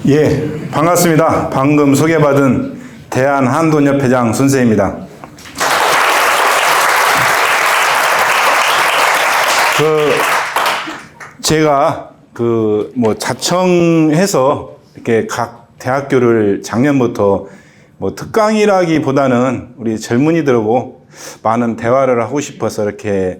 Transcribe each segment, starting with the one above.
예, 반갑습니다. 방금 소개받은 대한한돈협회장 순세입니다. 제가 자청해서 이렇게 각 대학교를 작년부터 특강이라기보다는 우리 젊은이들하고 많은 대화를 하고 싶어서 이렇게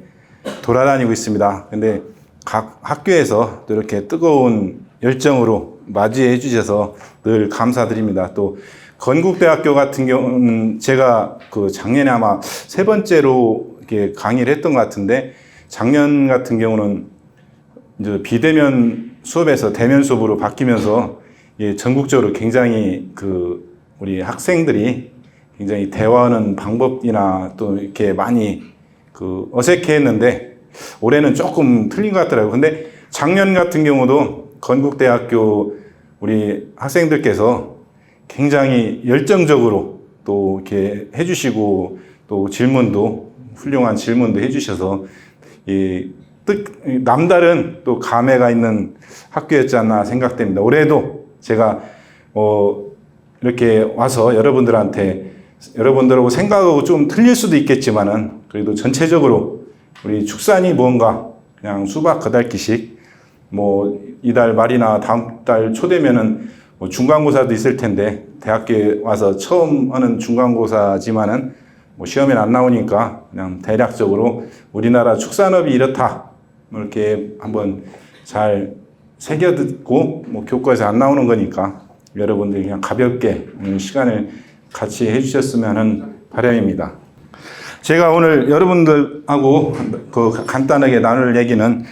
돌아다니고 있습니다. 근데 각 학교에서 또 이렇게 뜨거운 열정으로 맞이해 주셔서 늘 감사드립니다. 또 건국대학교 같은 경우는 제가 작년에 아마 세 번째로 이렇게 강의를 했던 것 같은데, 작년 같은 경우는 이제 비대면 수업에서 대면 수업으로 바뀌면서 전국적으로 굉장히 우리 학생들이 굉장히 대화하는 방법이나 또 이렇게 많이 어색해 했는데, 올해는 조금 틀린 것 같더라고요. 근데 작년 같은 경우도 건국대학교 우리 학생들께서 굉장히 열정적으로 또 이렇게 해주시고, 또 훌륭한 질문도 해주셔서 남다른 또 감회가 있는 학교였지 않나 생각됩니다. 올해도 제가 이렇게 와서 여러분들하고 생각하고 좀 틀릴 수도 있겠지만은, 그래도 전체적으로 우리 축산이 무언가 그냥 수박 거달기식 이달 말이나 다음 달 초 되면은 중간고사도 있을 텐데, 대학교에 와서 처음 하는 중간고사지만은 시험에 안 나오니까 그냥 대략적으로 우리나라 축산업이 이렇다 이렇게 한번 잘 새겨듣고, 교과에서 안 나오는 거니까 여러분들이 그냥 가볍게 시간을 같이 해주셨으면 하는 바람입니다. 제가 오늘 여러분들하고 간단하게 나눌 얘기는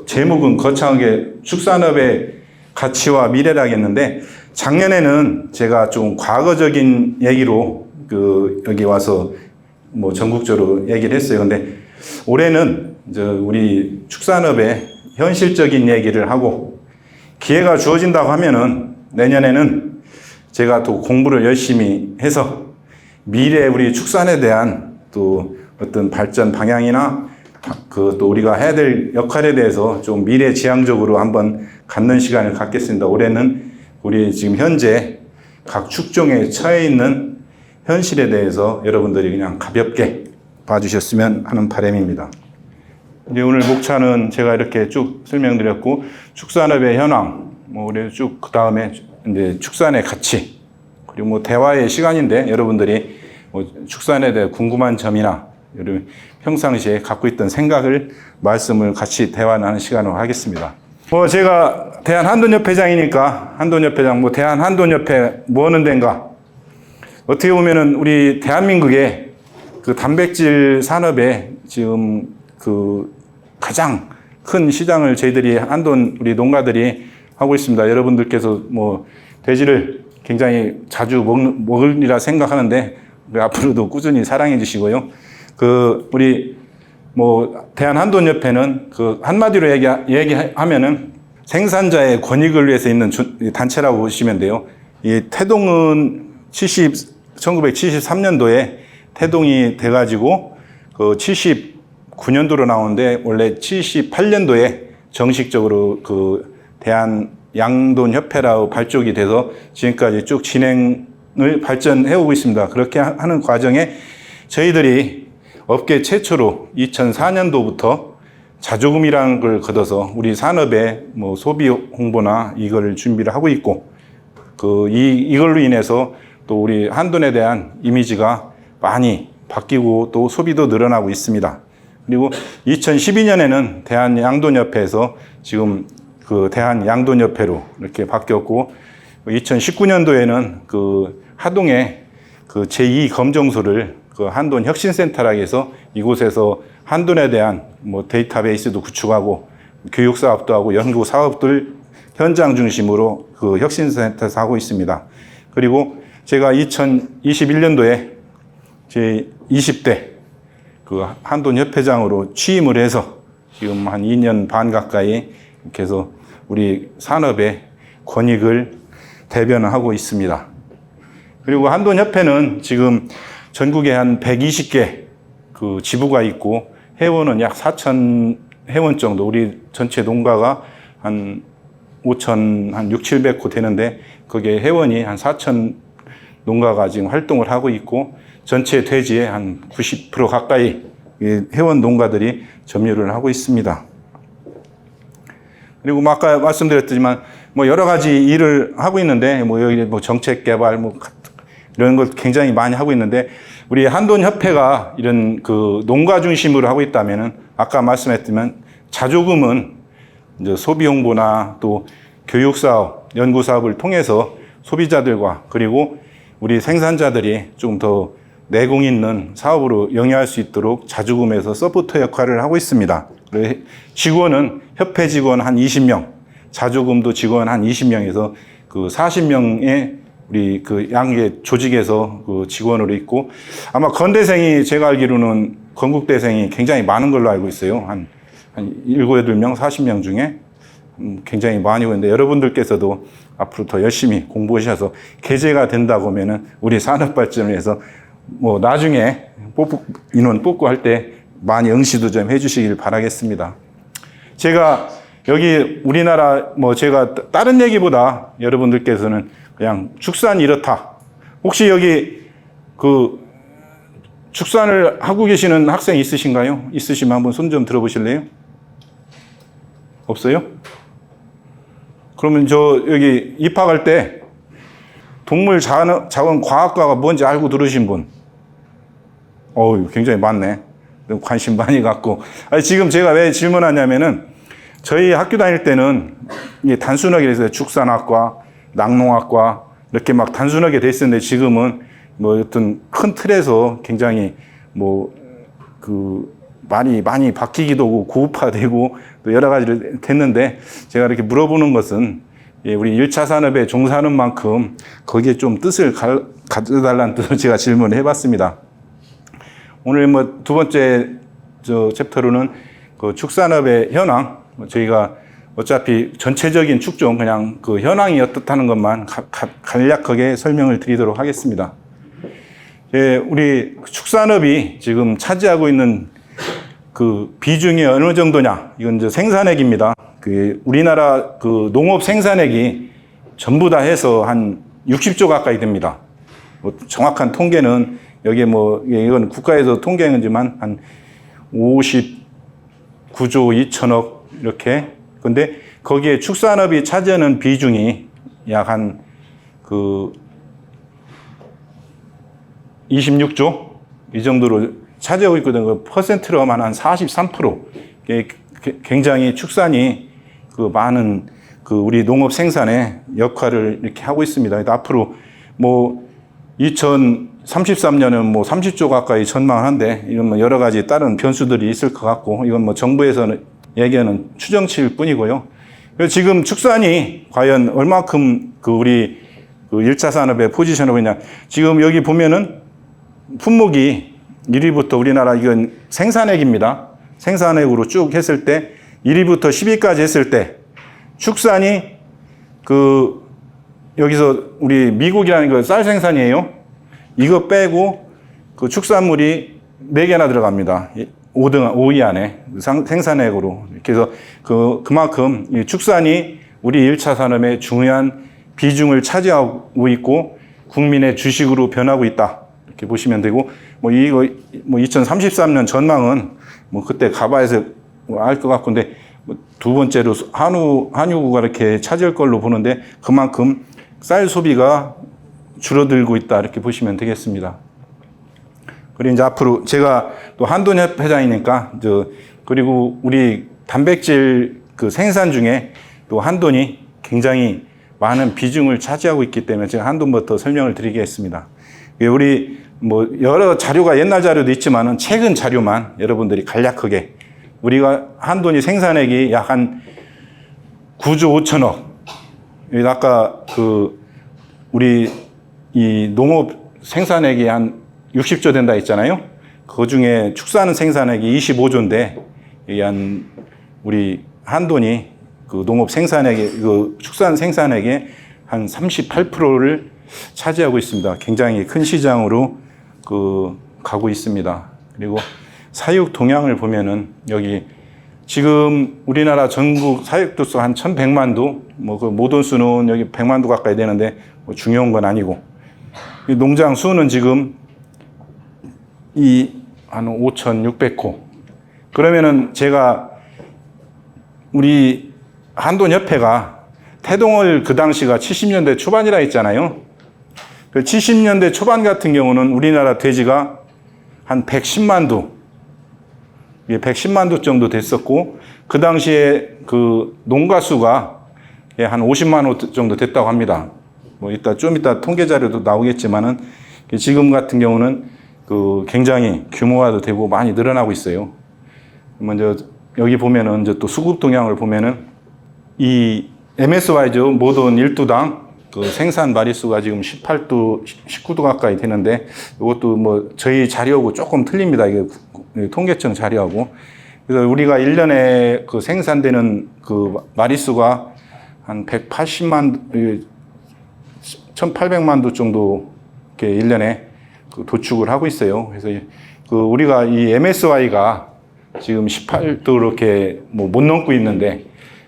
제목은 거창하게 축산업의 가치와 미래라겠는데, 작년에는 제가 좀 과거적인 얘기로 여기 와서 전국적으로 얘기를 했어요. 근데 올해는 우리 축산업의 현실적인 얘기를 하고, 기회가 주어진다고 하면은 내년에는 제가 또 공부를 열심히 해서 미래 우리 축산에 대한 또 어떤 발전 방향이나 또 우리가 해야 될 역할에 대해서 좀 미래지향적으로 한번 갖는 시간을 갖겠습니다. 올해는 우리 지금 현재 각 축종에 처해 있는 현실에 대해서 여러분들이 그냥 가볍게 봐주셨으면 하는 바람입니다. 이제 오늘 목차는 제가 이렇게 쭉 설명드렸고, 축산업의 현황, 우리 쭉 그 다음에 이제 축산의 가치, 그리고 대화의 시간인데, 여러분들이 축산에 대해 궁금한 점이나 여러분 평상시에 갖고 있던 생각을 말씀을 같이 대화하는 시간으로 하겠습니다. 제가 대한한돈협회장이니까 한돈협회장, 대한한돈협회 뭐 하는 데인가? 어떻게 보면은 우리 대한민국의 단백질 산업에 지금 가장 큰 시장을 저희들이 한돈 우리 농가들이 하고 있습니다. 여러분들께서 돼지를 굉장히 자주 먹으리라 생각하는데, 앞으로도 꾸준히 사랑해 주시고요. 우리 대한한돈협회는 한마디로 얘기하면은 생산자의 권익을 위해서 있는 단체라고 보시면 돼요. 이 태동은 1973년도에 태동이 돼가지고 79년도로 나오는데, 원래 78년도에 정식적으로 대한양돈협회라고 발족이 돼서 지금까지 쭉 진행을 발전해 오고 있습니다. 그렇게 하는 과정에 저희들이 업계 최초로 2004년도부터 자조금이라는 걸 걷어서 우리 산업의 소비 홍보나 이거를 준비를 하고 있고, 이걸로 인해서 또 우리 한돈에 대한 이미지가 많이 바뀌고 또 소비도 늘어나고 있습니다. 그리고 2012년에는 대한양돈협회에서 지금 대한양돈협회로 이렇게 바뀌었고, 2019년도에는 하동에 제2 검정소를 한돈 혁신센터라고 해서 이곳에서 한돈에 대한 데이터베이스도 구축하고 교육 사업도 하고 연구 사업들 현장 중심으로 혁신센터에서 하고 있습니다. 그리고 제가 2021년도에 제 20대 한돈협회장으로 취임을 해서 지금 한 2년 반 가까이 이렇게 해서 우리 산업의 권익을 대변하고 있습니다. 그리고 한돈협회는 지금 전국에 한 120개 지부가 있고, 회원은 약 4,000 회원 정도, 우리 전체 농가가 한 5천 한 6, 700호 되는데 거기에 회원이 한 4천 농가가 지금 활동을 하고 있고 전체 대지의 한 90% 가까이 회원 농가들이 점유를 하고 있습니다. 그리고 뭐 아까 말씀드렸지만 뭐 여러 가지 일을 하고 있는데 뭐 여기 뭐 정책 개발 뭐 이런 걸 굉장히 많이 하고 있는데 우리 한돈 협회가 이런 그 농가 중심으로 하고 있다면은 아까 말씀했지만 자조금은 이제 소비 홍보나 또 교육 사업, 연구 사업을 통해서 소비자들과 그리고 우리 생산자들이 좀 더 내공 있는 사업으로 영위할 수 있도록 자조금에서 서포터 역할을 하고 있습니다. 직원은 협회 직원 한 20명, 자조금도 직원 한 20명에서 그 40명의 우리 그 양계 조직에서 그 직원으로 있고 아마 건대생이 제가 알기로는 건국대생이 굉장히 많은 걸로 알고 있어요. 한 7, 8명, 40명 중에 굉장히 많이 오는데 여러분들께서도 앞으로 더 열심히 공부하셔서 계제가 된다고 하면은 우리 산업발전을 위해서 뭐 나중에 인원 뽑고 할 때 많이 응시도 좀 해주시길 바라겠습니다. 제가 여기 우리나라 뭐 제가 다른 얘기보다 여러분들께서는 그냥 축산이 이렇다. 혹시 여기 그 축산을 하고 계시는 학생 있으신가요? 있으시면 한번 손 좀 들어보실래요? 없어요? 그러면 저 여기 입학할 때 동물 자원 과학과가 뭔지 알고 들으신 분? 굉장히 많네. 관심 많이 갖고. 아니, 지금 제가 왜 질문하냐면은 저희 학교 다닐 때는 이게 단순하게 돼서 축산학과, 낙농학과 이렇게 막 단순하게 돼 있었는데 지금은 뭐 어떤 큰 틀에서 굉장히 뭐 그 많이 바뀌기도 하고 고급화되고 또 여러 가지를 됐는데 제가 이렇게 물어보는 것은 우리 1차 산업에 종사하는 만큼 거기에 좀 뜻을 가져달라는 뜻으로 제가 질문을 해봤습니다. 오늘 뭐 두 번째 챕터로는 그 축산업의 현황, 저희가 어차피 전체적인 축종 그냥 그 현황이 어떻다는 것만 간략하게 설명을 드리도록 하겠습니다. 우리 축산업이 지금 차지하고 있는 그 비중이 어느 정도냐? 이건 이제 생산액입니다. 그 우리나라 그 농업 생산액이 전부 다 해서 한 60조 가까이 됩니다. 뭐 정확한 통계는 여기에 뭐 이건 국가에서 통계하지만 한 59조 2천억 이렇게. 근데 거기에 축산업이 차지하는 비중이 약 한 그 26조 이 정도로 차지하고 있거든요. 그 퍼센트로 하면 한 43%. 굉장히 축산이 그 많은 그 우리 농업 생산의 역할을 이렇게 하고 있습니다. 앞으로 뭐 2033년은 뭐 30조 가까이 전망하는데 이건 뭐 여러 가지 다른 변수들이 있을 것 같고 이건 뭐 정부에서는 얘기하는 추정치일 뿐이고요. 그래서 지금 축산이 과연 얼마큼 그 우리 그 1차 산업의 포지션을 있냐. 지금 여기 보면은 품목이 1위부터 우리나라 이건 생산액입니다. 생산액으로 쭉 했을 때 1위부터 10위까지 했을 때 축산이 그 여기서 우리 미국이라는 거 쌀 생산이에요. 이거 빼고 그 축산물이 4개나 들어갑니다. 5위 안에 생산액으로. 그래서 그만큼 이 축산이 우리 1차 산업의 중요한 비중을 차지하고 있고 국민의 주식으로 변하고 있다. 이렇게 보시면 되고 뭐 이거 뭐 2033년 전망은 뭐 그때 가봐야서 알 것 같은데 뭐 두 번째로 한유가 이렇게 차지할 걸로 보는데 그만큼 쌀 소비가 줄어들고 있다 이렇게 보시면 되겠습니다. 그리고 이제 앞으로 제가 또 한돈협 회장이니까 그리고 우리 단백질 그 생산 중에 또 한돈이 굉장히 많은 비중을 차지하고 있기 때문에 제가 한돈부터 설명을 드리겠습니다. 우리 뭐 여러 자료가 옛날 자료도 있지만은 최근 자료만 여러분들이 간략하게 우리가 한돈이 생산액이 약 한 9조 5천억. 아까 그 우리 이 농업 생산액이 한 60조 된다 했잖아요. 그 중에 축산 생산액이 25조인데 한 우리 한돈이 그 농업 생산액의 그 축산 생산액의 한 38%를 차지하고 있습니다. 굉장히 큰 시장으로 그 가고 있습니다. 그리고 사육 동향을 보면은 여기 지금 우리나라 전국 사육도 수 한 1,100만 두, 뭐 그 모든 수는 여기 100만 두 가까이 되는데 뭐 중요한 건 아니고, 이 농장 수는 지금 한 5,600호. 그러면은 제가 우리 한돈협회가 태동을 그 당시가 70년대 초반이라 했잖아요. 그 70년대 초반 같은 경우는 우리나라 돼지가 한 110만 두, 110만 두 정도 됐었고, 그 당시에 그 농가 수가 한 50만 호 정도 됐다고 합니다. 뭐 좀 이따 통계 자료도 나오겠지만은, 지금 같은 경우는 그 굉장히 규모화도 되고 많이 늘어나고 있어요. 먼저 여기 보면은 이제 또 수급 동향을 보면은 이 MSY죠. 모든 일두당 그 생산 마리수가 지금 18두, 19두 가까이 되는데, 이것도 뭐 저희 자료하고 조금 틀립니다. 이게 통계청 자료하고. 그래서 우리가 1년에 그 생산되는 그 마리수가 한 180만, 1,800만 두 정도 이렇게 1년에 그 도축을 하고 있어요. 그래서 그 우리가 이 MSY가 지금 18도 이렇게 뭐 못 넘고 있는데,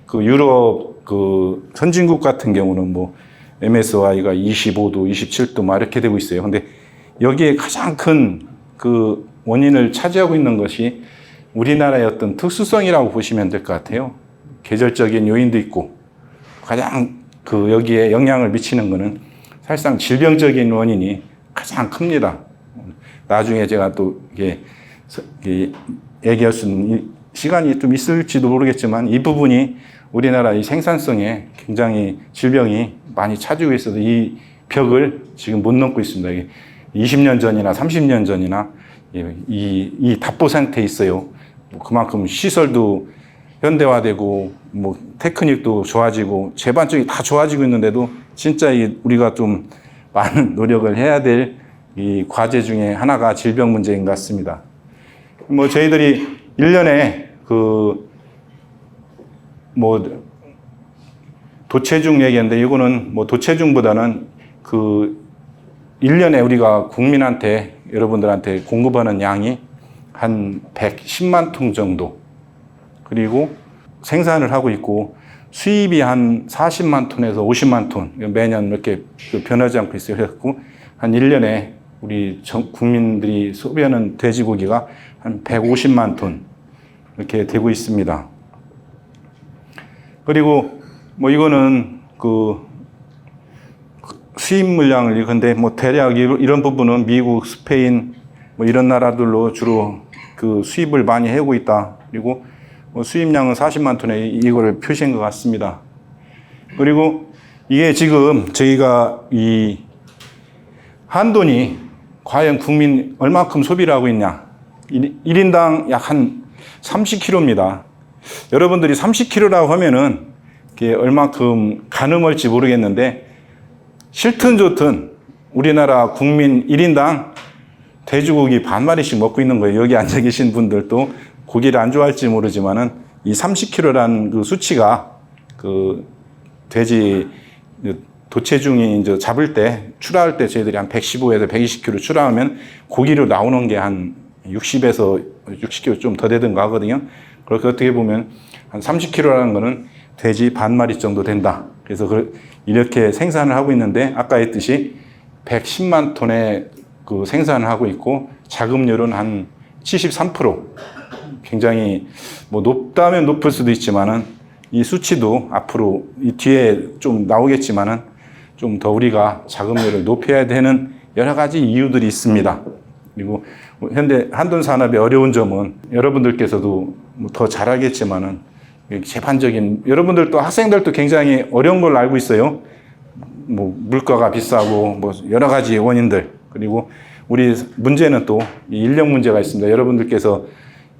그 유럽 그 선진국 같은 경우는 뭐 MSY가 25도, 27도 막 이렇게 되고 있어요. 근데 여기에 가장 큰 그 원인을 차지하고 있는 것이 우리나라의 어떤 특수성이라고 보시면 될 것 같아요. 계절적인 요인도 있고, 가장 그 여기에 영향을 미치는 것은 사실상 질병적인 원인이 가장 큽니다. 나중에 제가 또 이게 얘기할 수 있는 시간이 좀 있을지도 모르겠지만, 이 부분이 우리나라 이 생산성에 굉장히 질병이 많이 차지고 있어서 이 벽을 지금 못 넘고 있습니다. 이게 20년 전이나 30년 전이나 이 답보 상태에 있어요. 그만큼 시설도 현대화되고 뭐 테크닉도 좋아지고 제반적이 다 좋아지고 있는데도 진짜 우리가 좀 많은 노력을 해야 될 이 과제 중에 하나가 질병 문제인 것 같습니다. 뭐 저희들이 1년에 그 뭐 도체중 얘기했는데, 이거는 뭐 도체중보다는 그 1년에 우리가 국민한테, 여러분들한테 공급하는 양이 한 110만 통 정도, 그리고 생산을 하고 있고, 수입이 한 40만 톤에서 50만 톤 매년 이렇게 변하지 않고 있어요. 그래서 한 1년에 우리 국민들이 소비하는 돼지고기가 한 150만 톤 이렇게 되고 있습니다. 그리고 뭐 이거는 그 수입 물량을, 근데 뭐 대략 이런 부분은 미국, 스페인 뭐 이런 나라들로 주로 그 수입을 많이 해오고 있다. 그리고 뭐 수입량은 40만 톤에 이거를 표시한 것 같습니다. 그리고 이게 지금 저희가 이 한돈이 과연 국민 얼마큼 소비를 하고 있냐. 1인당 약 한 30kg입니다. 여러분들이 30kg라고 하면은 이게 얼마큼 가늠할지 모르겠는데, 싫든 좋든 우리나라 국민 1인당 돼지고기 반 마리씩 먹고 있는 거예요. 여기 앉아 계신 분들도 고기를 안 좋아할지 모르지만은 이 30kg라는 그 수치가 그 돼지 도체중이 이제 잡을 때, 출하할 때 저희들이 한 115에서 120kg 출하하면 고기로 나오는 게 한 60에서 60kg 좀 더 되든가 하거든요. 그렇게 어떻게 보면 한 30kg라는 거는 돼지 반 마리 정도 된다. 그래서 이렇게 생산을 하고 있는데, 아까 했듯이 110만 톤의 그 생산을 하고 있고, 자급률은 한 73%. 굉장히 뭐 높다면 높을 수도 있지만은, 이 수치도 앞으로 이 뒤에 좀 나오겠지만은 좀 더 우리가 자급률을 높여야 되는 여러 가지 이유들이 있습니다. 그리고 현대 한돈 산업의 어려운 점은 여러분들께서도 더 잘 알겠지만은, 재반적인, 여러분들도 학생들도 굉장히 어려운 걸 알고 있어요. 뭐 물가가 비싸고 뭐 여러 가지 원인들, 그리고 우리 문제는 또 인력 문제가 있습니다. 여러분들께서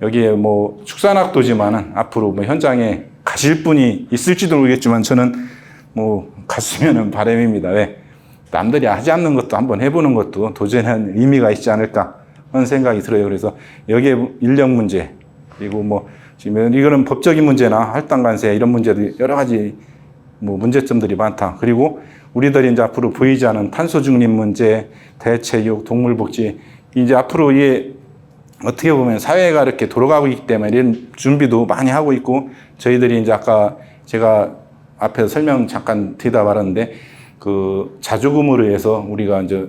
여기에 뭐 축산학도지만은 앞으로 뭐 현장에 가실 분이 있을지도 모르겠지만, 저는 뭐 갔으면은 바람입니다. 왜? 남들이 하지 않는 것도 한번 해보는 것도 도전하는 의미가 있지 않을까 하는 생각이 들어요. 그래서 여기에 인력 문제, 그리고 뭐 지금 이거는 법적인 문제나 할당 관세 이런 문제들이 여러 가지 뭐 문제점들이 많다. 그리고 우리들이 이제 앞으로 보이지 않은 탄소 중립 문제, 대체육, 동물 복지, 이제 앞으로 이 어떻게 보면 사회가 이렇게 돌아가고 있기 때문에 이런 준비도 많이 하고 있고, 저희들이 이제 아까 제가 앞에서 설명 잠깐 드리다 말았는데, 그 자조금으로 해서 우리가 이제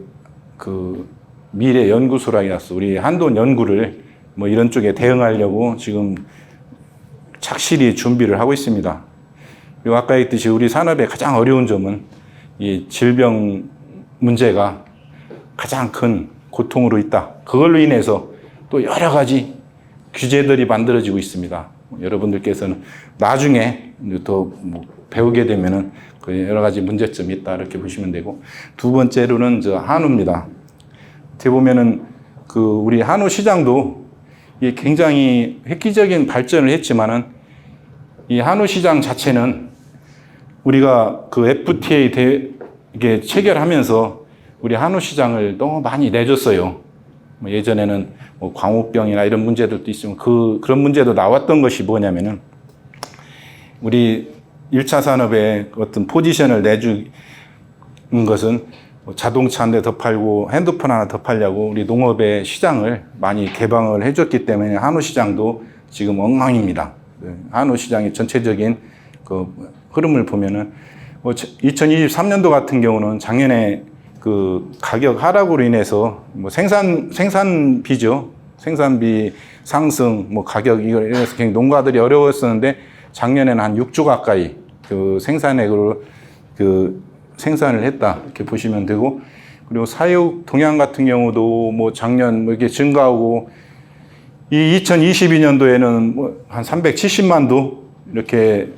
그 미래 연구소라서 우리 한돈 연구를 뭐 이런 쪽에 대응하려고 지금 착실히 준비를 하고 있습니다. 그리고 아까 했듯이 우리 산업의 가장 어려운 점은 이 질병 문제가 가장 큰 고통으로 있다. 그걸로 인해서 또 여러 가지 규제들이 만들어지고 있습니다. 여러분들께서는 나중에 더 뭐 배우게 되면은 그 여러 가지 문제점이 있다 이렇게 보시면 되고, 두 번째로는 저 한우입니다. 어떻게 보면은 그 우리 한우 시장도 이 굉장히 획기적인 발전을 했지만은 이 한우 시장 자체는 우리가 그 FTA 이게 체결하면서 우리 한우 시장을 너무 많이 내줬어요. 뭐 예전에는 뭐 광우병이나 이런 문제들도 있으면 그런 문제도 나왔던 것이 뭐냐면은 우리 1차 산업의 어떤 포지션을 내주는 것은 뭐 자동차 한 대 더 팔고 핸드폰 하나 더 팔려고 우리 농업의 시장을 많이 개방을 해줬기 때문에 한우 시장도 지금 엉망입니다. 한우 시장의 전체적인 그 흐름을 보면은 뭐 2023년도 같은 경우는 작년에 그 가격 하락으로 인해서 뭐 생산비죠. 생산비 상승, 뭐 가격 이래서 굉장히 농가들이 어려웠었는데 작년에는 한 6조 가까이 그 생산액으로 그 생산을 했다 이렇게 보시면 되고, 그리고 사육 동향 같은 경우도 뭐 작년 뭐 이렇게 증가하고 이 2022년도에는 뭐 한 370만도 이렇게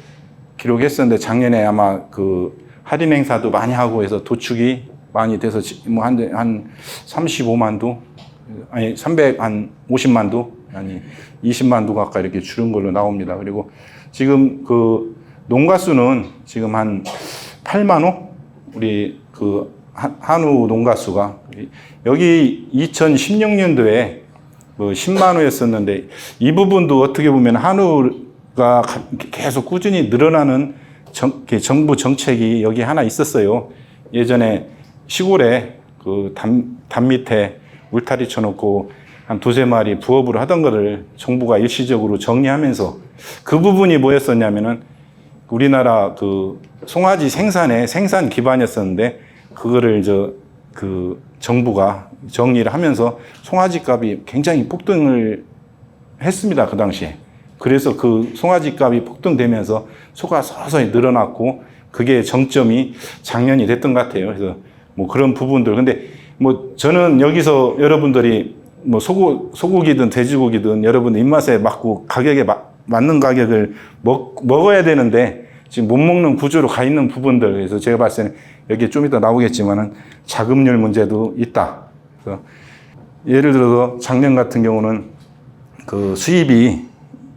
기록했었는데 작년에 아마 그 할인 행사도 많이 하고 해서 도축이 많이 돼서 뭐 한 35만도 아니 350만도 아니 20만도 가까이 이렇게 줄은 걸로 나옵니다. 그리고 지금 그 농가 수는 지금 한 8만 호 우리 그 한우 농가 수가 여기 2016년도에 그 10만 호였었는데 이 부분도 어떻게 보면 한우가 계속 꾸준히 늘어나는 정부 정책이 여기 하나 있었어요. 예전에 시골에 그 담 밑에 울타리 쳐놓고 한 두세 마리 부업으로 하던 거를 정부가 일시적으로 정리하면서 그 부분이 뭐였었냐면은 우리나라 그 송아지 생산의 생산 기반이었었는데 그거를 그 정부가 정리를 하면서 송아지 값이 굉장히 폭등을 했습니다. 그 당시에. 그래서 그 송아지 값이 폭등되면서 소가 서서히 늘어났고 그게 정점이 작년이 됐던 것 같아요. 그래서 뭐 그런 부분들. 근데 뭐 저는 여기서 여러분들이 뭐 소고기든 돼지고기든 여러분 입맛에 맞고 가격에 맞는 가격을 먹어야 되는데 지금 못 먹는 구조로 가 있는 부분들. 그래서 제가 봤을 때는 여기 좀 이따 나오겠지만은 자급률 문제도 있다. 그래서 예를 들어서 작년 같은 경우는 그 수입이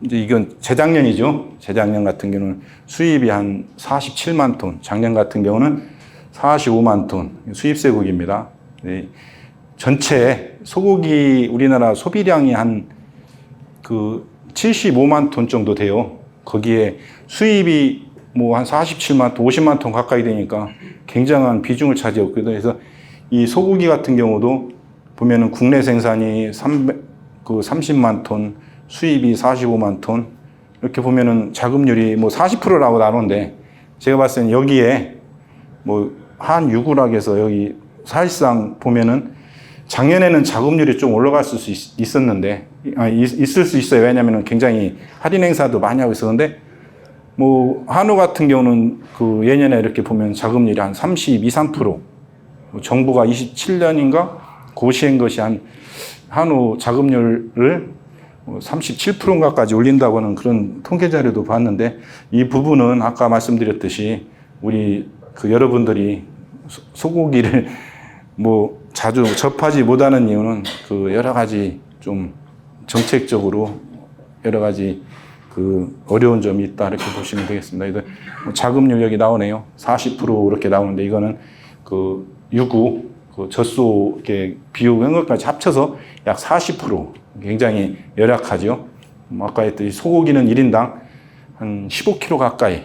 이제 이건 재작년이죠. 재작년 같은 경우는 수입이 한 47만 톤, 작년 같은 경우는 45만 톤 수입쇠고기입니다. 네. 전체 소고기 우리나라 소비량이 한 그 75만 톤 정도 돼요. 거기에 수입이 뭐 한 47만 톤, 50만 톤 가까이 되니까 굉장한 비중을 차지했거든요. 그래서 이 소고기 같은 경우도 보면은 국내 생산이 30만 톤, 수입이 45만 톤, 이렇게 보면은 자급률이 뭐 40%라고 나오는데 제가 봤을 때는 여기에 뭐 한 유구락에서 여기 사실상 보면은 작년에는 자급률이 좀 올라갈 수 있었는데, 있을 수 있어요. 왜냐면은 굉장히 할인 행사도 많이 하고 있었는데, 뭐, 한우 같은 경우는 그 예년에 이렇게 보면 자급률이 한 32, 3%. 정부가 27년인가? 고시한 것이 한 한우 자급률을 37%인가까지 올린다고 하는 그런 통계 자료도 봤는데, 이 부분은 아까 말씀드렸듯이 우리 그 여러분들이 소고기를 뭐 자주 접하지 못하는 이유는 그 여러 가지 좀 정책적으로 여러 가지 그 어려운 점이 있다 이렇게 보시면 되겠습니다. 이거 자급률 여기 나오네요. 40% 이렇게 나오는데 이거는 그 유구, 그 젖소 이렇게 비육 이런 것까지 합쳐서 약 40% 굉장히 열악하죠. 아까 했듯이 소고기는 1인당 한 15kg 가까이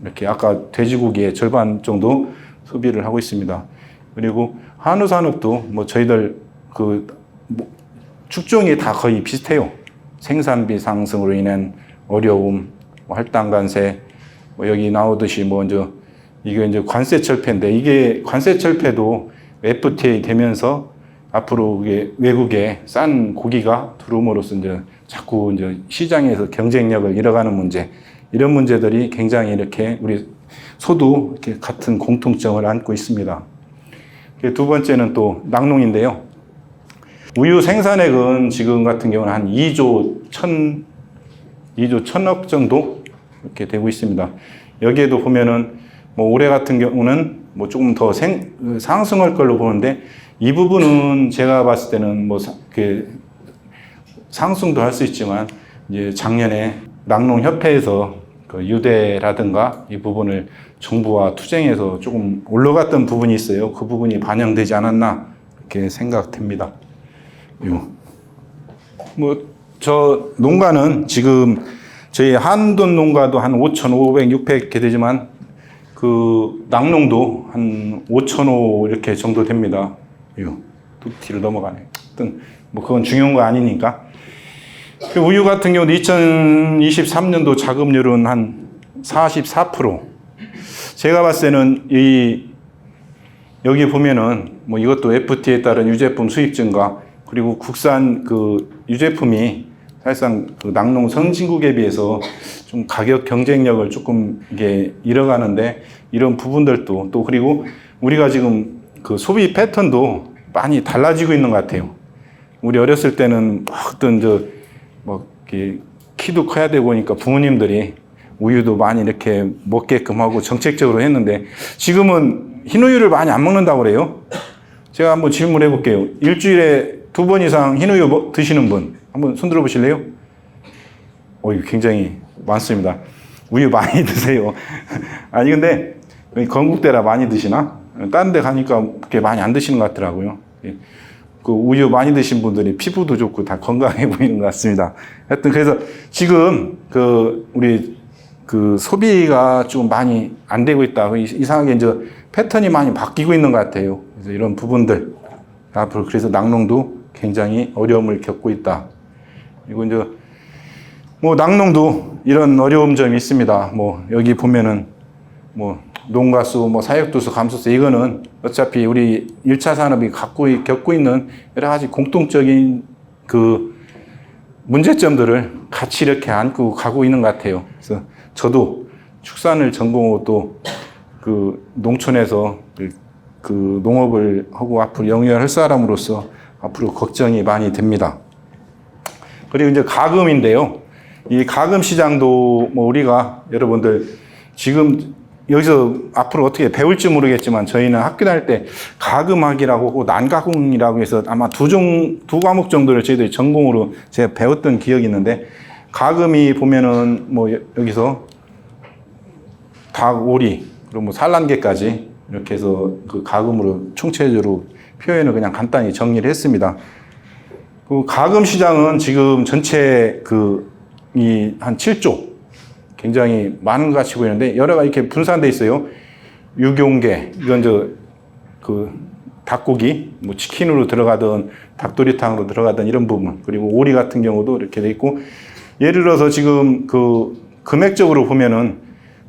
이렇게 아까 돼지고기의 절반 정도 소비를 하고 있습니다. 그리고 한우 산업도 뭐 저희들 그 축종이 다 거의 비슷해요. 생산비 상승으로 인한 어려움, 뭐 할당 관세, 뭐 여기 나오듯이 뭐 이게 이제 관세 철폐인데, 이게 관세 철폐도 FTA 되면서 앞으로 이게 외국에 싼 고기가 들어옴으로써 이제 자꾸 이제 시장에서 경쟁력을 잃어가는 문제, 이런 문제들이 굉장히 이렇게 우리 소도 이렇게 같은 공통점을 안고 있습니다. 두 번째는 또 낙농인데요. 우유 생산액은 지금 같은 경우는 한 2조 1000억 정도 이렇게 되고 있습니다. 여기에도 보면은 뭐 올해 같은 경우는 뭐 조금 더 상승할 걸로 보는데, 이 부분은 제가 봤을 때는 뭐 상승도 할 수 있지만, 이제 작년에 낙농협회에서 그 유대라든가 이 부분을 정부와 투쟁해서 조금 올라갔던 부분이 있어요. 그 부분이 반영되지 않았나 이렇게 생각됩니다. 뭐 저 농가는 지금 저희 한돈 농가도 한 5,500, 600개 되지만 그 낙농도 한 5,000호 이렇게 정도 됩니다. 뚝 뒤로 넘어가네. 하여튼 뭐 그건 중요한 거 아니니까. 우유 같은 경우도 2023년도 자급률은 한 44%. 제가 봤을 때는 여기 보면은 뭐 이것도 FTA에 따른 유제품 수입 증가, 그리고 국산 그 유제품이 사실상 그 낙농 선진국에 비해서 좀 가격 경쟁력을 조금 이게 잃어가는데, 이런 부분들도 또, 그리고 우리가 지금 그 소비 패턴도 많이 달라지고 있는 것 같아요. 우리 어렸을 때는 어떤 키도 커야 되고 보니까 부모님들이 우유도 많이 이렇게 먹게끔 하고 정책적으로 했는데, 지금은 흰우유를 많이 안 먹는다고 그래요. 제가 한번 질문해 볼게요. 일주일에 2번 이상 흰우유 드시는 분 한번 손 들어 보실래요? 굉장히 많습니다. 우유 많이 드세요. 아니 근데 건국대라 많이 드시나? 다른 데 가니까 그렇게 많이 안 드시는 것 같더라고요. 그 우유 많이 드신 분들이 피부도 좋고 다 건강해 보이는 것 같습니다. 하여튼 그래서 지금 우리 소비가 좀 많이 안 되고 있다. 이상하게 이제 패턴이 많이 바뀌고 있는 것 같아요. 그래서 이런 부분들 앞으로, 그래서 낙농도 굉장히 어려움을 겪고 있다. 그리고 이제 뭐 낙농도 이런 어려움 점이 있습니다. 뭐 여기 보면은 뭐 농가수, 뭐 사육도수 감소세, 이거는 어차피 우리 1차 산업이 겪고 있는 여러 가지 공통적인 그 문제점들을 같이 이렇게 안고 가고 있는 것 같아요. 그래서 저도 축산을 전공하고 또 그 농촌에서 그 농업을 하고 앞으로 영위할 사람으로서 앞으로 걱정이 많이 됩니다. 그리고 이제 가금인데요. 이 가금 시장도 뭐 우리가 여러분들 지금 여기서 앞으로 어떻게 배울지 모르겠지만, 저희는 학교 다닐 때 가금학이라고 하고 난가공이라고 해서 아마 두 과목 정도를 저희들이 전공으로 제가 배웠던 기억이 있는데, 가금이 보면은 뭐 여기서 닭, 오리, 그리고 뭐 산란계까지 이렇게 해서 그 가금으로 총체적으로 표현을 그냥 간단히 정리를 했습니다. 그 가금 시장은 지금 전체 한 7조, 굉장히 많은 것 같이 보이는데, 여러 가지 이렇게 분산돼 있어요. 육용계, 이건 닭고기, 뭐 치킨으로 들어가든 닭도리탕으로 들어가든 이런 부분, 그리고 오리 같은 경우도 이렇게 돼 있고, 예를 들어서 지금 금액적으로 보면은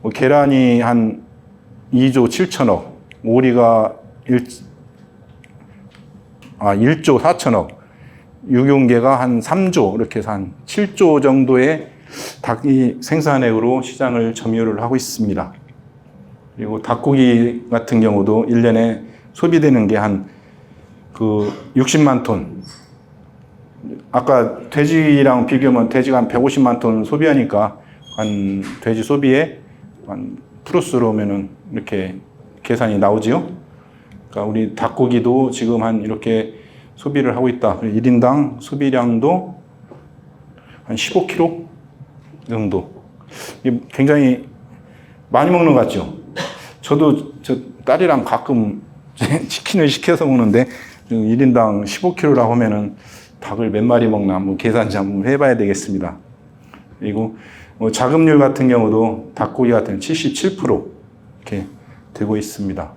뭐 계란이 한 2조 7천억, 오리가 1조 4천억, 육용계가 한 3조, 이렇게 해서 한 7조 정도의 닭이 생산액으로 시장을 점유를 하고 있습니다. 그리고 닭고기 같은 경우도 1년에 소비되는 게 한 60만 톤. 아까 돼지랑 비교하면 돼지가 한 150만 톤 소비하니까 한 돼지 소비에 한 플러스로 오면은 이렇게 계산이 나오지요. 그러니까 우리 닭고기도 지금 한 이렇게 소비를 하고 있다. 1인당 소비량도 한 15kg 정도. 굉장히 많이 먹는 것 같죠. 저도 저 딸이랑 가끔 치킨을 시켜서 먹는데 1인당 15kg라고 하면은 닭을 몇 마리 먹나 한번 계산지 한번 해봐야 되겠습니다. 그리고 뭐 자급률 같은 경우도 닭고기 같은 77% 이렇게 되고 있습니다.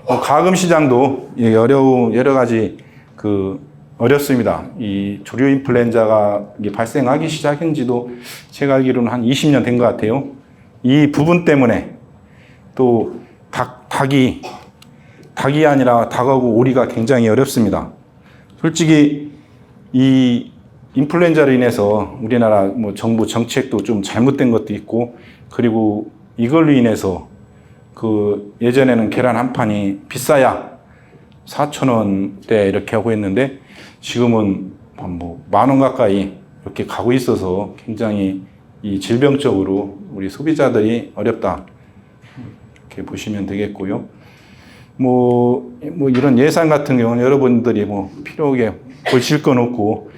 가금 시장도 여러 가지 어렵습니다. 이 조류 인플루엔자가 이게 발생하기 시작한 지도 제가 알기로는 한 20년 된 것 같아요. 이 부분 때문에 또 닭이 아니라 닭하고 오리가 굉장히 어렵습니다. 솔직히 이 인플루엔자로 인해서 우리나라 뭐 정부 정책도 좀 잘못된 것도 있고, 그리고 이걸로 인해서 그 예전에는 계란 한 판이 비싸야 4,000원대 이렇게 하고 있는데 지금은 뭐 10,000원 가까이 이렇게 가고 있어서 굉장히 이 질병적으로 우리 소비자들이 어렵다, 이렇게 보시면 되겠고요. 뭐 이런 예산 같은 경우는 여러분들이 뭐 필요하게 보실 건 없고,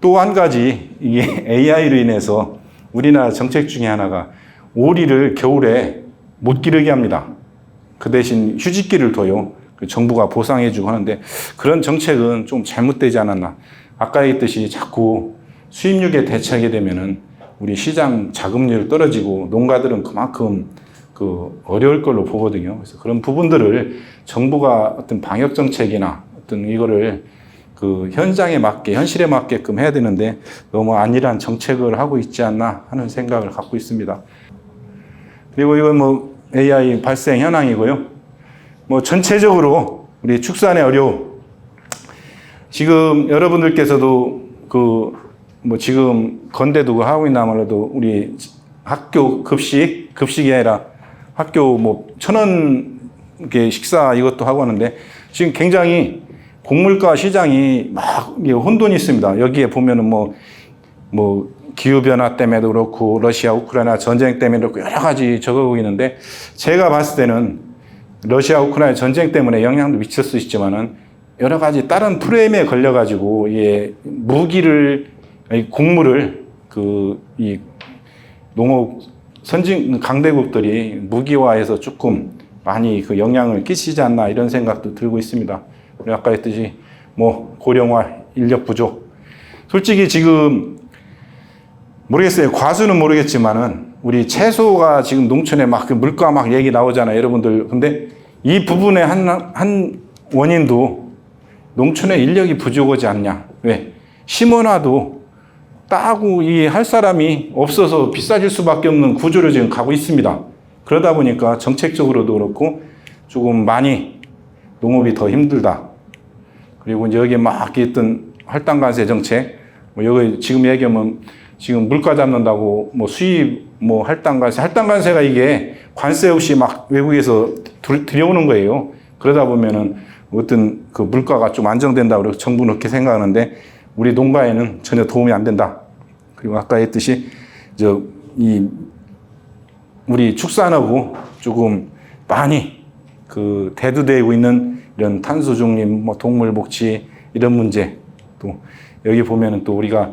또 한 가지 이게 AI로 인해서 우리나라 정책 중에 하나가 오리를 겨울에 못 기르게 합니다. 그 대신 휴직기를 둬요. 정부가 보상해주고 하는데 그런 정책은 좀 잘못되지 않았나. 아까 했듯이 자꾸 수입육에 대체하게 되면은 우리 시장 자금률 떨어지고 농가들은 그만큼 그 어려울 걸로 보거든요. 그래서 그런 부분들을 정부가 어떤 방역 정책이나 어떤 이거를 그 현장에 맞게, 현실에 맞게끔 해야 되는데 너무 안일한 정책을 하고 있지 않나 하는 생각을 갖고 있습니다. 그리고 이건 뭐 AI 발생 현황이고요. 뭐 전체적으로 우리 축산의 어려움. 지금 여러분들께서도 그 뭐 지금 건대도 하고 있나 몰라도 우리 학교 급식이 아니라 학교 뭐 1,000원 식사 이것도 하고 하는데 지금 굉장히 곡물가 시장이 막 혼돈이 있습니다. 여기에 보면은 뭐 기후변화 때문에도 그렇고 러시아 우크라이나 전쟁 때문에도 그렇고 여러 가지 적어오고 있는데, 제가 봤을 때는 러시아 우크라이나 전쟁 때문에 영향도 미칠 수 있지만은 여러 가지 다른 프레임에 걸려가지고 곡물을 이 농업 선진 강대국들이 무기화해서 조금 많이 그 영향을 끼치지 않나 이런 생각도 들고 있습니다. 그리고 아까 했듯이 뭐 고령화, 인력 부족. 솔직히 지금 모르겠어요. 과수는 모르겠지만은 우리 채소가 지금 농촌에 막 그 물가 막 얘기 나오잖아요, 여러분들. 근데 이 부분의 한 원인도 농촌에 인력이 부족하지 않냐. 왜? 심어놔도 따고 할 사람이 없어서 비싸질 수밖에 없는 구조로 지금 가고 있습니다. 그러다 보니까 정책적으로도 그렇고 조금 많이 농업이 더 힘들다. 그리고 이제 여기에 막 있던 할당관세 정책, 뭐 여기 지금 얘기하면 지금 물가 잡는다고 뭐 수입 뭐 할당관세가 이게 관세 없이 막 외국에서 들여오는 거예요. 그러다 보면은 어떤 그 물가가 좀 안정된다고 그래서 정부는 그렇게 생각하는데 우리 농가에는 전혀 도움이 안 된다. 그리고 아까 했듯이 우리 축산하고 조금 많이 그 대두되고 있는 이런 탄소 중립, 뭐 동물 복지 이런 문제, 또 여기 보면은 또 우리가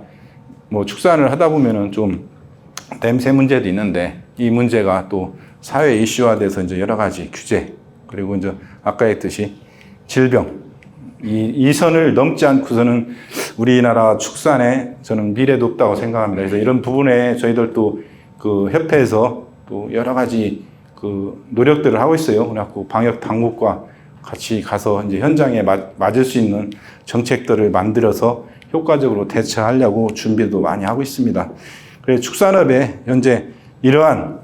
뭐 축산을 하다 보면은 좀 냄새 문제도 있는데 이 문제가 또 사회 이슈화돼서 이제 여러 가지 규제, 그리고 이제 아까 했듯이 질병, 이 선을 넘지 않고서는 우리나라 축산에 저는 미래도 없다고 생각합니다. 그래서 이런 부분에 저희들도 그 협회에서 또 여러 가지 그 노력들을 하고 있어요. 그래갖고 방역 당국과 같이 가서 이제 현장에 맞을 수 있는 정책들을 만들어서 효과적으로 대처하려고 준비도 많이 하고 있습니다. 그래서 축산업에 현재 이러한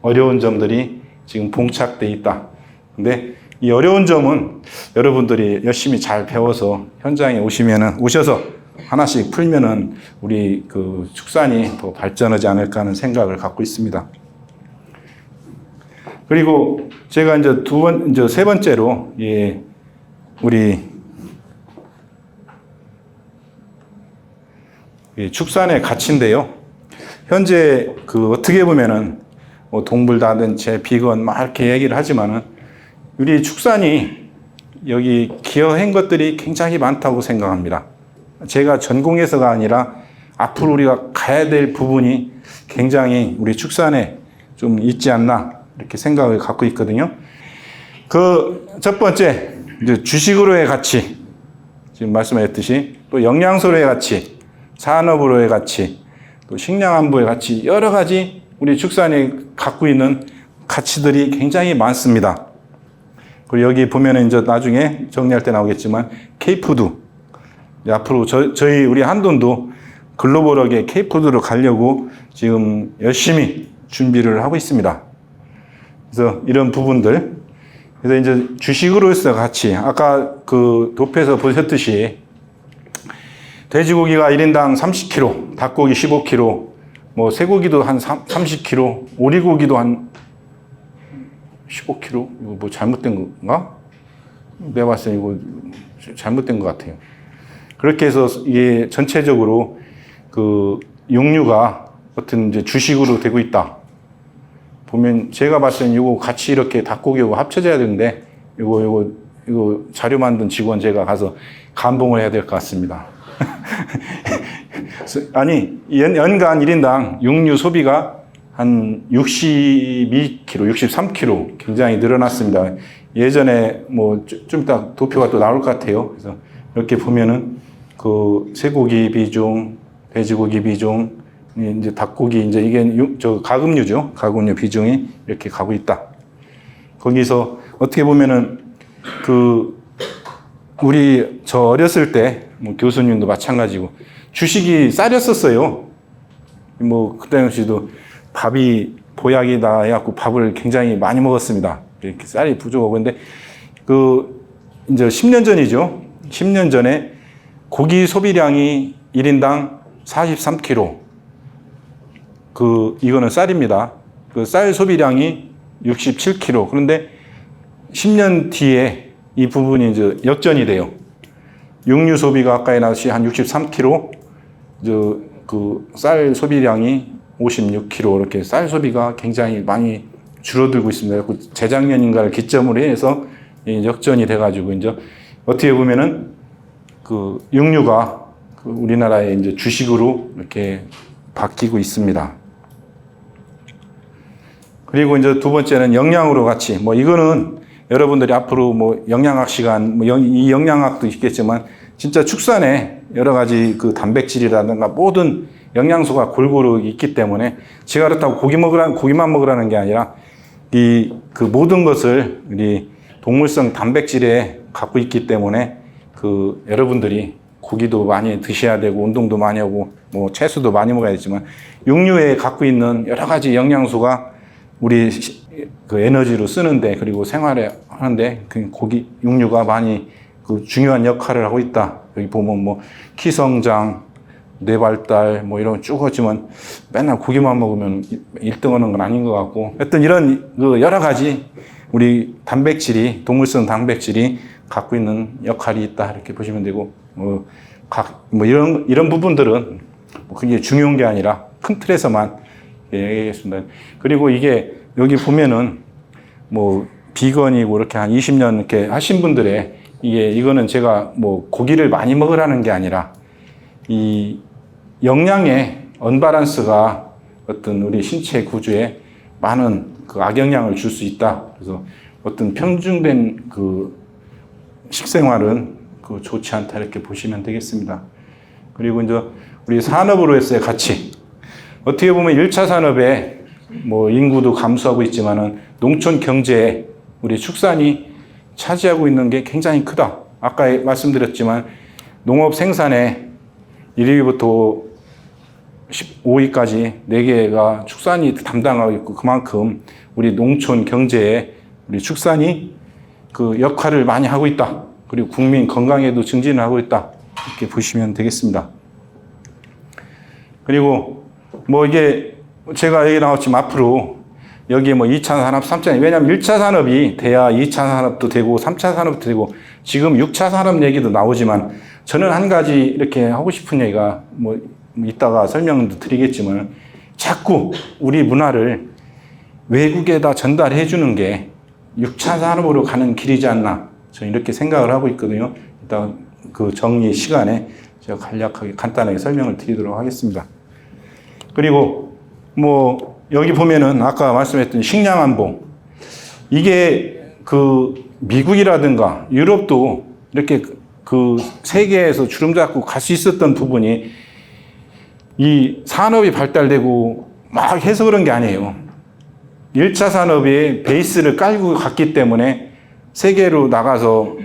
어려운 점들이 지금 봉착돼 있다. 근데 이 어려운 점은 여러분들이 열심히 잘 배워서 현장에 오셔서 하나씩 풀면은 우리 그 축산이 더 발전하지 않을까 하는 생각을 갖고 있습니다. 그리고 제가 이제 세 번째로, 우리 축산의 가치인데요. 현재 그 어떻게 보면은 뭐 동물다단체, 비건 막 이렇게 얘기를 하지만은 우리 축산이 여기 기여한 것들이 굉장히 많다고 생각합니다. 제가 전공해서가 아니라 앞으로 우리가 가야 될 부분이 굉장히 우리 축산에 좀 있지 않나 이렇게 생각을 갖고 있거든요. 그 첫 번째, 이제 주식으로의 가치, 지금 말씀하셨듯이 또 영양소로의 가치, 산업으로의 가치, 또 식량안보의 가치, 여러 가지 우리 축산이 갖고 있는 가치들이 굉장히 많습니다. 그리고 여기 보면은 이제 나중에 정리할 때 나오겠지만 K푸드, 앞으로 저희 우리 한돈도 글로벌하게 K푸드로 가려고 지금 열심히 준비를 하고 있습니다. 그래서 이런 부분들, 그래서 이제 주식으로서 같이 아까 그 도표에서 보셨듯이 돼지고기가 1인당 30kg, 닭고기 15kg, 뭐 쇠고기도 한 30kg, 오리고기도 한 15kg. 이거 뭐 잘못된 건가? 내가 봤을 때 이거 잘못된 것 같아요. 그렇게 해서 이게 전체적으로 그 육류가 어떤 이제 주식으로 되고 있다. 보면 제가 봤을 때 이거 같이 이렇게 닭고기하고 합쳐져야 되는데 이거 자료 만든 직원 제가 가서 감봉을 해야 될 것 같습니다. 아니 연간 1인당 육류 소비가 한 62kg, 63kg 굉장히 늘어났습니다. 예전에 뭐 좀 이따 도표가 또 나올 것 같아요. 그래서 이렇게 보면은 그 쇠고기 비중, 돼지고기 비중, 이제 닭고기 이제 이게 가금류죠. 가금류 비중이 이렇게 가고 있다. 거기서 어떻게 보면은 그 우리 저 어렸을 때 뭐 교수님도 마찬가지고 주식이 쌀이었었어요. 뭐 그때 당시도 밥이 보약이다 해갖고 밥을 굉장히 많이 먹었습니다. 이렇게 쌀이 부족하고 근데 그 이제 10년 전이죠. 10년 전에 고기 소비량이 1인당 43kg. 이거는 쌀입니다. 그 쌀 소비량이 67kg. 그런데 10년 뒤에 이 부분이 이제 역전이 돼요. 육류 소비가 아까 나왔듯이 한 63kg, 그 쌀 소비량이 56kg. 이렇게 쌀 소비가 굉장히 많이 줄어들고 있습니다. 재작년인가를 기점으로 해서 역전이 돼가지고 이제 어떻게 보면은 그 육류가 우리나라의 이제 주식으로 이렇게 바뀌고 있습니다. 그리고 이제 두 번째는 영양으로 같이, 뭐 이거는 여러분들이 앞으로 뭐 영양학 시간, 이 영양학도 있겠지만 진짜 축산에 여러 가지 그 단백질이라든가 모든 영양소가 골고루 있기 때문에 제가 그렇다고 고기만 먹으라는 게 아니라 그 모든 것을 우리 동물성 단백질에 갖고 있기 때문에 그 여러분들이 고기도 많이 드셔야 되고 운동도 많이 하고 뭐 채소도 많이 먹어야 되지만 육류에 갖고 있는 여러 가지 영양소가 우리 그 에너지로 쓰는데 그리고 생활에 하는데 그 육류가 많이 그 중요한 역할을 하고 있다. 여기 보면 뭐 키성장, 뇌발달 뭐 이런 쭉 하지만 맨날 고기만 먹으면 1등 하는 건 아닌 것 같고 하여튼 이런 그 여러 가지 우리 단백질이 동물성 단백질이 갖고 있는 역할이 있다 이렇게 보시면 되고 이런 부분들은 뭐 그게 중요한 게 아니라 큰 틀에서만 얘기하겠습니다. 그리고 이게 여기 보면은 뭐 비건이고 이렇게 한 20년 이렇게 하신 분들의 이거는 제가 뭐 고기를 많이 먹으라는 게 아니라 이 영양의 언밸런스가 어떤 우리 신체 구조에 많은 그 악영향을 줄 수 있다. 그래서 어떤 평준된 그 식생활은 그 좋지 않다 이렇게 보시면 되겠습니다. 그리고 이제 우리 산업으로서의 가치. 어떻게 보면 1차 산업에 뭐 인구도 감소하고 있지만은 농촌 경제에 우리 축산이 차지하고 있는 게 굉장히 크다. 아까 말씀드렸지만 농업 생산에 1위부터 15위까지 4개가 축산이 담당하고 있고 그만큼 우리 농촌 경제에 우리 축산이 그 역할을 많이 하고 있다. 그리고 국민 건강에도 증진을 하고 있다. 이렇게 보시면 되겠습니다. 그리고 뭐 이게 제가 얘기 나왔지만 앞으로 여기에 뭐 2차 산업, 3차, 왜냐면 1차 산업이 돼야 2차 산업도 되고 3차 산업도 되고 지금 6차 산업 얘기도 나오지만 저는 한 가지 이렇게 하고 싶은 얘기가 뭐 이따가 설명도 드리겠지만 자꾸 우리 문화를 외국에다 전달해 주는 게 6차 산업으로 가는 길이지 않나 저는 이렇게 생각을 하고 있거든요. 이따 그 정리 시간에 제가 간략하게 간단하게 설명을 드리도록 하겠습니다. 그리고 뭐 여기 보면은 아까 말씀했던 식량 안보 이게 그 미국이라든가 유럽도 이렇게 그 세계에서 주름 잡고 갈 수 있었던 부분이 이 산업이 발달되고 막 해서 그런 게 아니에요. 1차 산업의 베이스를 깔고 갔기 때문에 세계로 나가서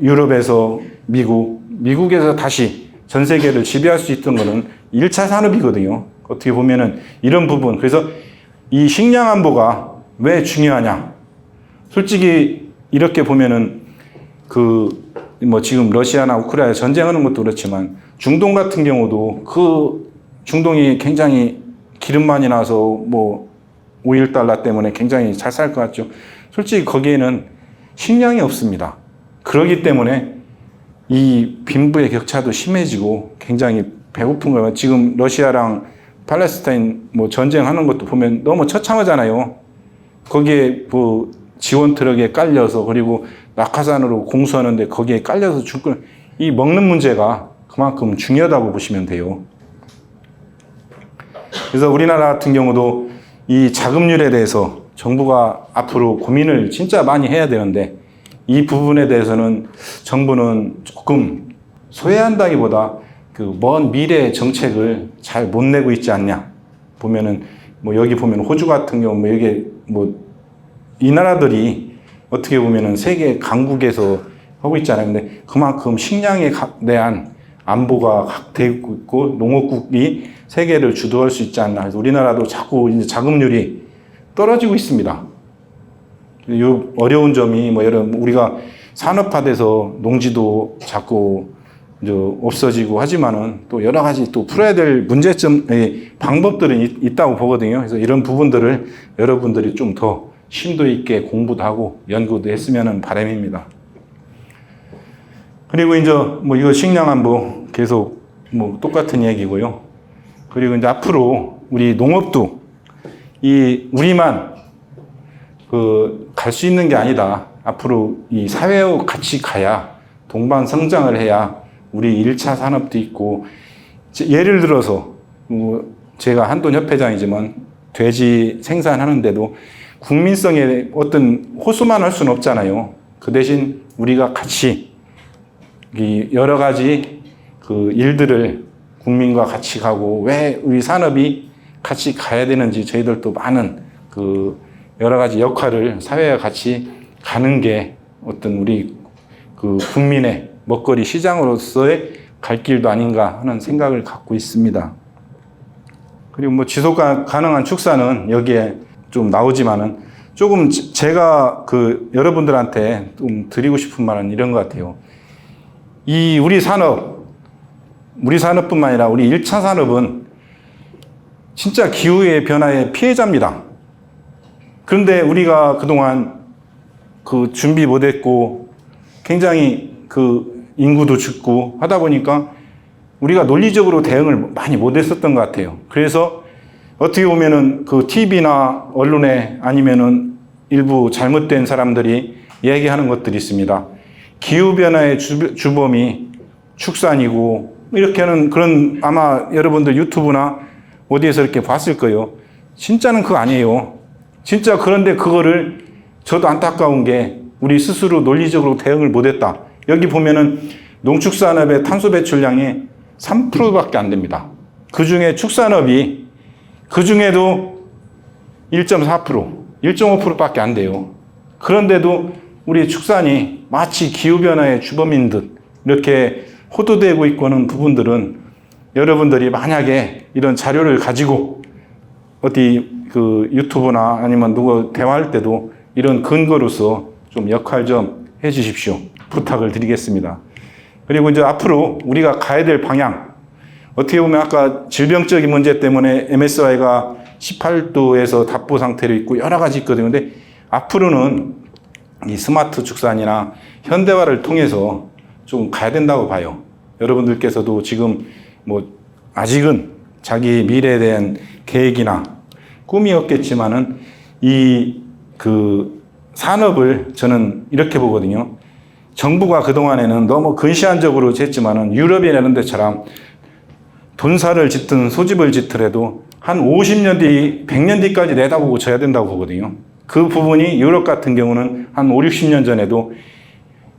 유럽에서 미국, 미국에서 다시 전 세계를 지배할 수 있던 거는 1차 산업이거든요. 어떻게 보면은 이런 부분. 그래서 이 식량 안보가 왜 중요하냐. 솔직히 이렇게 보면은 뭐 지금 러시아나 우크라이나 전쟁하는 것도 그렇지만 중동 같은 경우도 그 중동이 굉장히 기름 많이 나서 뭐 오일 달러 때문에 굉장히 잘 살 것 같죠. 솔직히 거기에는 식량이 없습니다. 그렇기 때문에 이 빈부의 격차도 심해지고 굉장히 배고픈 거예요. 지금 러시아랑 팔레스타인 뭐 전쟁하는 것도 보면 너무 처참하잖아요. 거기에 뭐 지원 트럭에 깔려서 그리고 낙하산으로 공수하는데 거기에 깔려서 죽고 이 먹는 문제가 그만큼 중요하다고 보시면 돼요. 그래서 우리나라 같은 경우도 이 자급률에 대해서 정부가 앞으로 고민을 진짜 많이 해야 되는데 이 부분에 대해서는 정부는 조금 소외한다기보다 그 먼 미래의 정책을 잘 못 내고 있지 않냐. 보면은 뭐 여기 보면 호주 같은 경우 뭐 이게 뭐 이 나라들이 어떻게 보면은 세계 강국에서 하고 있잖아요. 근데 그만큼 식량에 대한 안보가 각되고 있고 농업국이 세계를 주도할 수 있지 않나. 그래서 우리나라도 자꾸 이제 자급률이 떨어지고 있습니다. 이 어려운 점이 뭐 우리가 산업화돼서 농지도 자꾸 이제 없어지고 하지만은 또 여러 가지 또 풀어야 될 문제점, 방법들은 있다고 보거든요. 그래서 이런 부분들을 여러분들이 좀 더 심도 있게 공부도 하고 연구도 했으면 바람입니다. 그리고 이제 뭐 이거 식량 안보 계속 뭐 똑같은 얘기고요. 그리고 이제 앞으로 우리 농업도 우리만 갈 수 있는 게 아니다. 앞으로 이 사회와 같이 가야 동반 성장을 해야 우리 1차 산업도 있고, 예를 들어서 제가 한돈협회장이지만 돼지 생산하는데도 국민성에 어떤 호소만 할 수는 없잖아요. 그 대신 우리가 같이 여러 가지 그 일들을 국민과 같이 가고 왜 우리 산업이 같이 가야 되는지 저희들도 많은 그 여러 가지 역할을 사회와 같이 가는 게 어떤 우리 그 국민의 먹거리 시장으로서의 갈 길도 아닌가 하는 생각을 갖고 있습니다. 그리고 뭐 지속 가능한 축사는 여기에 좀 나오지만은 조금 제가 그 여러분들한테 좀 드리고 싶은 말은 이런 것 같아요. 우리 산업뿐만 아니라 우리 1차 산업은 진짜 기후의 변화의 피해자입니다. 그런데 우리가 그동안 그 준비 못했고 굉장히 그 인구도 죽고 하다 보니까 우리가 논리적으로 대응을 많이 못했었던 것 같아요. 그래서 어떻게 보면은 그 TV나 언론에 아니면은 일부 잘못된 사람들이 얘기하는 것들이 있습니다. 기후변화의 주범이 축산이고 이렇게 하는 그런 아마 여러분들 유튜브나 어디에서 이렇게 봤을 거예요. 진짜는 그거 아니에요. 진짜 그런데 그거를 저도 안타까운 게 우리 스스로 논리적으로 대응을 못했다. 여기 보면은 농축산업의 탄소 배출량이 3%밖에 안 됩니다. 그 중에 축산업이 그 중에도 1.4%, 1.5%밖에 안 돼요. 그런데도 우리 축산이 마치 기후변화의 주범인 듯 이렇게 호도되고 있고 하는 부분들은 여러분들이 만약에 이런 자료를 가지고 어디 그 유튜브나 아니면 누구 대화할 때도 이런 근거로서 좀 역할 좀 해주십시오. 부탁을 드리겠습니다. 그리고 이제 앞으로 우리가 가야 될 방향, 어떻게 보면 아까 질병적인 문제 때문에 MSY가 18도에서 답보 상태로 있고 여러 가지 있거든요. 근데 앞으로는 이 스마트 축산이나 현대화를 통해서 좀 가야 된다고 봐요. 여러분들께서도 지금 뭐 아직은 자기 미래에 대한 계획이나 꿈이 없겠지만은 그 산업을 저는 이렇게 보거든요. 정부가 그동안에는 너무 근시안적으로 했지만은 유럽이나 이런 데처럼 돈사를 짓든 소집을 짓더라도 한 50년 뒤, 100년 뒤까지 내다보고 져야 된다고 보거든요. 그 부분이 유럽 같은 경우는 한 5, 60년 전에도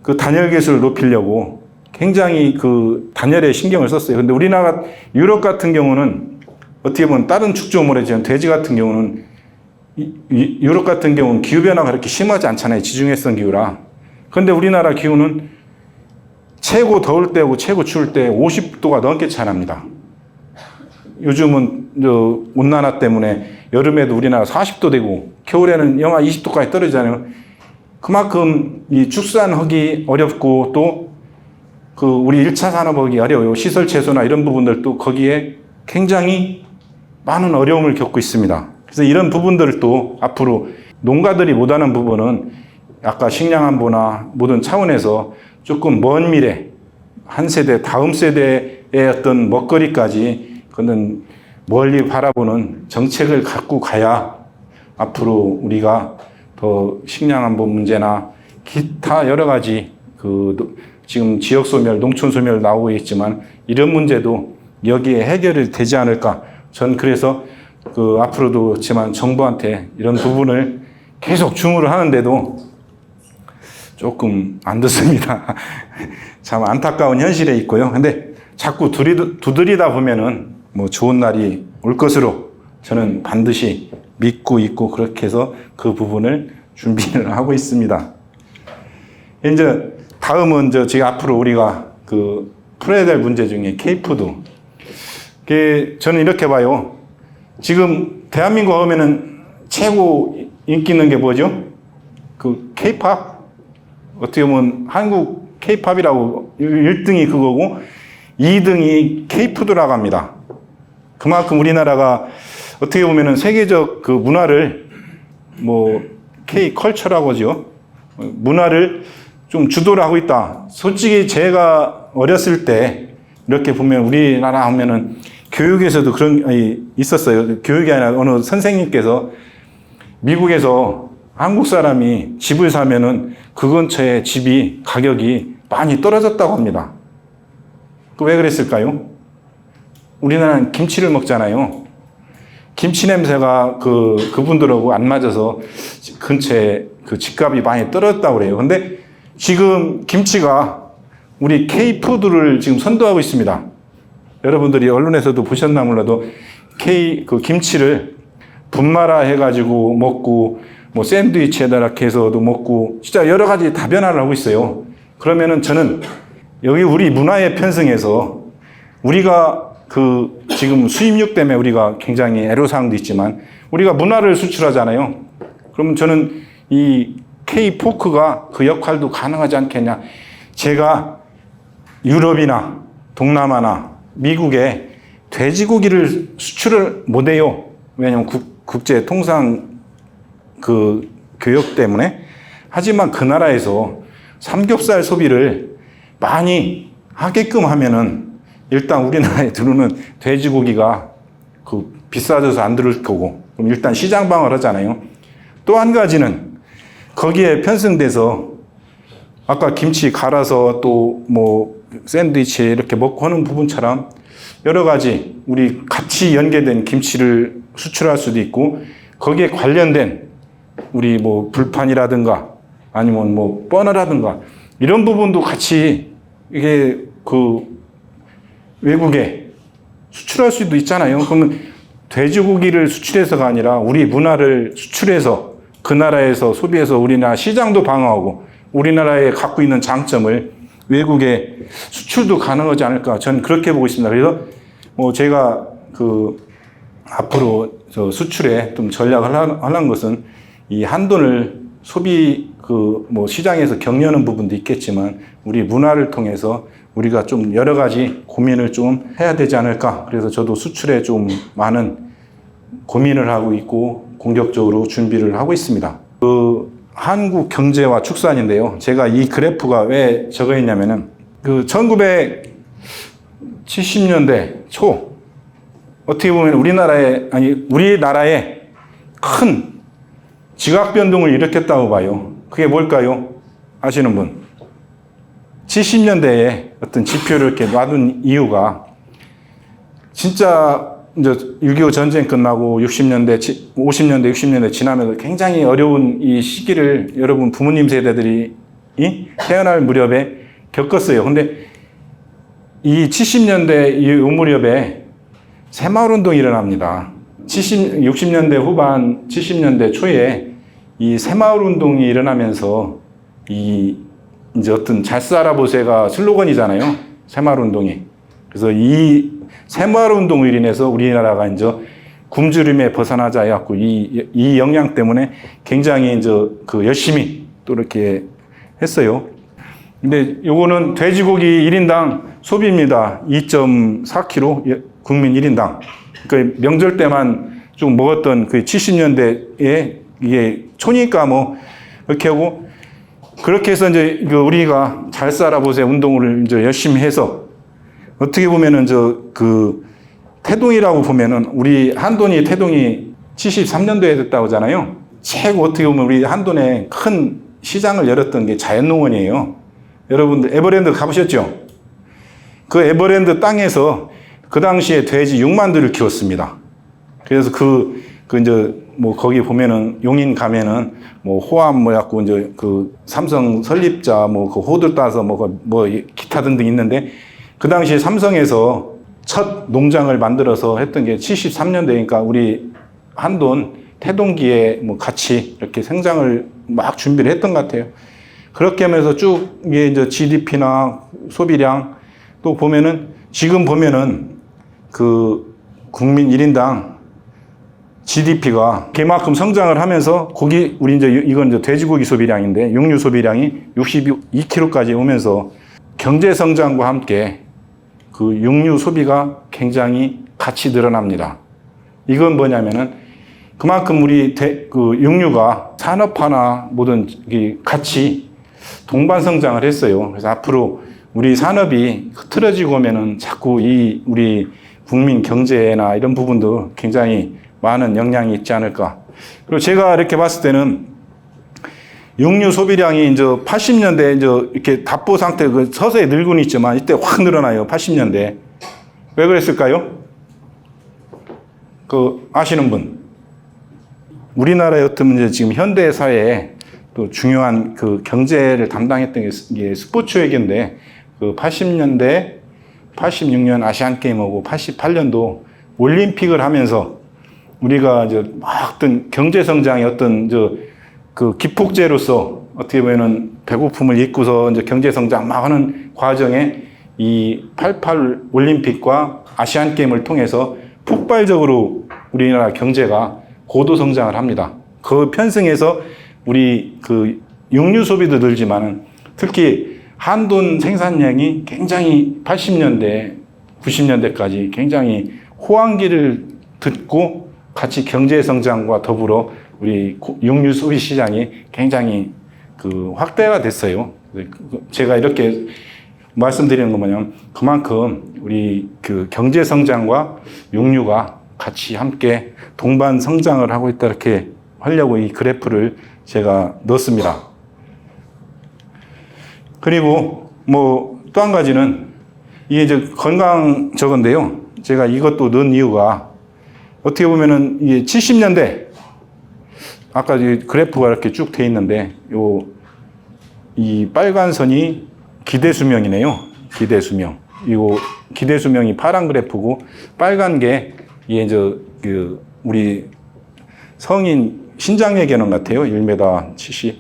그 단열 기술을 높이려고 굉장히 그 단열에 신경을 썼어요. 근데 우리나라, 유럽 같은 경우는 어떻게 보면 다른 축조물에 지금 돼지 같은 경우는 유럽 같은 경우는 기후변화가 그렇게 심하지 않잖아요. 지중해성 기후라. 그런데 우리나라 기후는 최고 더울 때하고 최고 추울 때 50도가 넘게 차이납니다. 요즘은 온난화 때문에 여름에도 우리나라 40도 되고 겨울에는 영하 20도까지 떨어지잖아요. 그만큼 이 축산하기 어렵고 또 그 우리 1차 산업하기 어려워요. 시설 채소나 이런 부분들도 거기에 굉장히 많은 어려움을 겪고 있습니다. 그래서 이런 부분들도 앞으로 농가들이 못하는 부분은 아까 식량안보나 모든 차원에서 조금 먼 미래 한 세대 다음 세대의 어떤 먹거리까지 그는 멀리 바라보는 정책을 갖고 가야 앞으로 우리가 더 식량안보 문제나 기타 여러 가지 지금 지역 소멸, 농촌 소멸 나오고 있지만 이런 문제도 여기에 해결이 되지 않을까. 전 그래서 앞으로도 그렇지만 정부한테 이런 부분을 계속 주문을 하는데도 조금 안 듣습니다. 참 안타까운 현실에 있고요. 근데 자꾸 두드리다 보면은 뭐 좋은 날이 올 것으로 저는 반드시 믿고 있고 그렇게 해서 그 부분을 준비를 하고 있습니다. 이제 다음은 제가 앞으로 우리가 풀어야 될 문제 중에 K푸드. 저는 이렇게 봐요. 지금 대한민국 하면은 최고 인기 있는 게 뭐죠? K-팝? 어떻게 보면 한국 K-팝이라고 1등이 그거고 2등이 K푸드라고 합니다. 그만큼 우리나라가 어떻게 보면은 세계적 문화를 K-컬처라고 하죠. 문화를 좀 주도를 하고 있다. 솔직히 제가 어렸을 때 이렇게 보면 우리나라 하면은 교육에서도 그런 있었어요. 교육이 아니라 어느 선생님께서 미국에서 한국 사람이 집을 사면은 그 근처에 집이 가격이 많이 떨어졌다고 합니다. 왜 그랬을까요? 우리나라는 김치를 먹잖아요. 김치 냄새가 그분들하고 안 맞아서 근처에 집값이 많이 떨어졌다고 그래요. 근데 지금 김치가 우리 K푸드를 지금 선도하고 있습니다. 여러분들이 언론에서도 보셨나 몰라도 김치를 분말화 해가지고 먹고 샌드위치에다 이렇게 해서도 먹고 진짜 여러 가지 다변화를 하고 있어요. 그러면은 저는 여기 우리 문화에 편승해서 우리가 지금 수입육 때문에 우리가 굉장히 애로사항도 있지만 우리가 문화를 수출하잖아요. 그러면 저는 이 K-포크가 그 역할도 가능하지 않겠냐. 제가 유럽이나 동남아나 미국에 돼지고기를 수출을 못해요. 왜냐하면 국제 통상 교역 때문에. 하지만 그 나라에서 삼겹살 소비를 많이 하게끔 하면은 일단 우리나라에 들어오는 돼지고기가 비싸져서 안 들을 거고, 그럼 일단 시장 방어를 하잖아요. 또 한 가지는 거기에 편승돼서 아까 김치 갈아서 또 샌드위치 이렇게 먹고 하는 부분처럼 여러 가지 우리 같이 연계된 김치를 수출할 수도 있고 거기에 관련된 우리 불판이라든가 아니면 버너라든가 이런 부분도 같이 이게 외국에 수출할 수도 있잖아요. 그러면 돼지고기를 수출해서가 아니라 우리 문화를 수출해서 그 나라에서 소비해서 우리나라 시장도 방어하고 우리나라에 갖고 있는 장점을 외국에 수출도 가능하지 않을까. 저는 그렇게 보고 있습니다. 그래서 제가 앞으로 수출에 좀 전략을 하는 것은 이 한돈을 소비 시장에서 격려하는 부분도 있겠지만 우리 문화를 통해서 우리가 좀 여러 가지 고민을 좀 해야 되지 않을까. 그래서 저도 수출에 좀 많은 고민을 하고 있고 공격적으로 준비를 하고 있습니다. 한국 경제와 축산인데요. 제가 이 그래프가 왜 적어 있냐면은 1970년대 초 어떻게 보면 우리나라에 큰 지각 변동을 일으켰다고 봐요. 그게 뭘까요? 아시는 분? 70년대에 어떤 지표를 이렇게 놔둔 이유가 진짜 이제 6.25 전쟁 끝나고 60년대, 50년대, 60년대 지나면서 굉장히 어려운 이 시기를 여러분 부모님 세대들이 태어날 무렵에 겪었어요. 근데 이 70년대 이 무렵에 새마을운동이 일어납니다. 60년대 후반, 70년대 초에 이 새마을운동이 일어나면서 이 이제 어떤 잘 살아보세가 슬로건이잖아요. 새마을운동이. 그래서 이 새마을운동으로 인해서 우리나라가 이제 굶주림에 벗어나자 해갖고 이 영향 때문에 굉장히 이제 열심히 또 이렇게 했어요. 근데 요거는 돼지고기 1인당 소비입니다. 2.4kg 국민 1인당. 그러니까 명절 때만 좀 먹었던 그 70년대에 이게 초니까 뭐 이렇게 하고 그렇게 해서 이제 우리가 잘 살아보세 운동을 이제 열심히 해서 어떻게 보면은 태동이라고 보면은 우리 한돈이 태동이 73년도에 됐다고 하잖아요. 최고 어떻게 보면 우리 한돈에 큰 시장을 열었던 게 자연농원이에요. 여러분들 에버랜드 가보셨죠? 그 에버랜드 땅에서 그 당시에 돼지 6만 들을 키웠습니다. 그래서 이제 뭐 거기 보면은 용인 가면은 뭐 호암 뭐 갖고 이제 삼성 설립자 뭐 그 호들 따서 뭐 기타 등등 있는데 그 당시에 삼성에서 첫 농장을 만들어서 했던 게 73년대니까 우리 한돈 태동기에 뭐 같이 이렇게 생장을 막 준비를 했던 것 같아요. 그렇게 하면서 쭉 이게 이제 GDP나 소비량 또 보면은 지금 보면은 국민 1인당 GDP가 그만큼 성장을 하면서 우리 이건 이제 돼지고기 소비량인데 육류 소비량이 62kg까지 오면서 경제 성장과 함께 육류 소비가 굉장히 같이 늘어납니다. 이건 뭐냐면은 그만큼 우리 육류가 산업화나 모든 같이 동반 성장을 했어요. 그래서 앞으로 우리 산업이 흐트러지고 오면은 자꾸 우리 국민 경제나 이런 부분도 굉장히 많은 영향이 있지 않을까. 그리고 제가 이렇게 봤을 때는 육류 소비량이 이제 80년대 이제 이렇게 답보 상태 서서히 늘고는 있지만 이때 확 늘어나요. 80년대. 왜 그랬을까요? 아시는 분? 우리나라의 어떤 이제 지금 현대 사회에 또 중요한 경제를 담당했던 게 스포츠 외교인데 80년대, 86년 아시안 게임하고 88년도 올림픽을 하면서 우리가 이제 막 어떤 경제 성장의 어떤 기폭제로서 어떻게 보면은 배고픔을 잊고서 이제 경제 성장 막 하는 과정에 이 88 올림픽과 아시안 게임을 통해서 폭발적으로 우리나라 경제가 고도 성장을 합니다. 그 편승해서 우리 육류 소비도 늘지만은 특히 한돈 생산량이 굉장히 80년대, 90년대까지 굉장히 호황기를 듣고 같이 경제 성장과 더불어 우리 육류 소비 시장이 굉장히 확대가 됐어요. 제가 이렇게 말씀드리는 건 뭐냐면 그만큼 우리 경제 성장과 육류가 같이 함께 동반 성장을 하고 있다 이렇게 하려고 이 그래프를 제가 넣었습니다. 그리고 뭐 또 한 가지는 이게 이제 건강 저건데요. 제가 이것도 넣은 이유가 어떻게 보면은 이게 70년대 아까 이 그래프가 이렇게 쭉 돼 있는데 이 빨간 선이 기대 수명이네요. 기대 수명. 이거 기대 수명이 파란 그래프고 빨간 게 이게 이제 우리 성인 신장의 개념 같아요. 1m 70.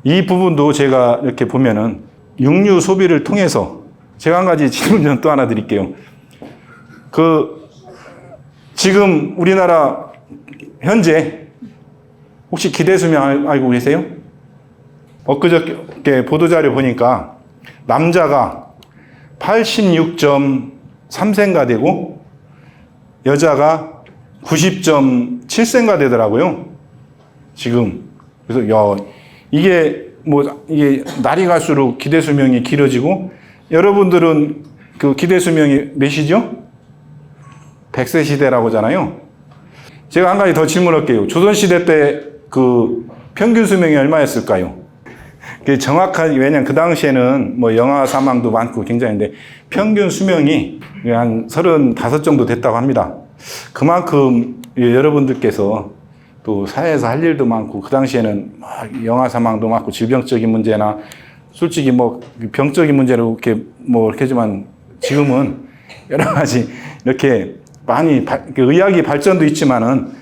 이 부분도 제가 이렇게 보면은 육류 소비를 통해서 제가 한 가지 질문 또 하나 드릴게요. 지금 우리나라 현재 혹시 기대 수명 알고 계세요? 엊그저께 보도자료 보니까 남자가 86.3세가 되고 여자가 90.7세가 되더라고요. 지금. 그래서 이게 날이 갈수록 기대 수명이 길어지고 여러분들은 기대 수명이 몇이죠? 100세 시대라고 하잖아요. 제가 한 가지 더 질문할게요. 조선시대 때 평균 수명이 얼마였을까요? 왜냐면 그 당시에는 뭐 영아 사망도 많고 굉장한데 평균 수명이 한 35 정도 됐다고 합니다. 그만큼 여러분들께서 또 사회에서 할 일도 많고 그 당시에는 영아 사망도 많고 질병적인 문제나 솔직히 뭐 병적인 문제로 이렇게 하지만 지금은 여러 가지 이렇게 많이 의학이 발전도 있지만은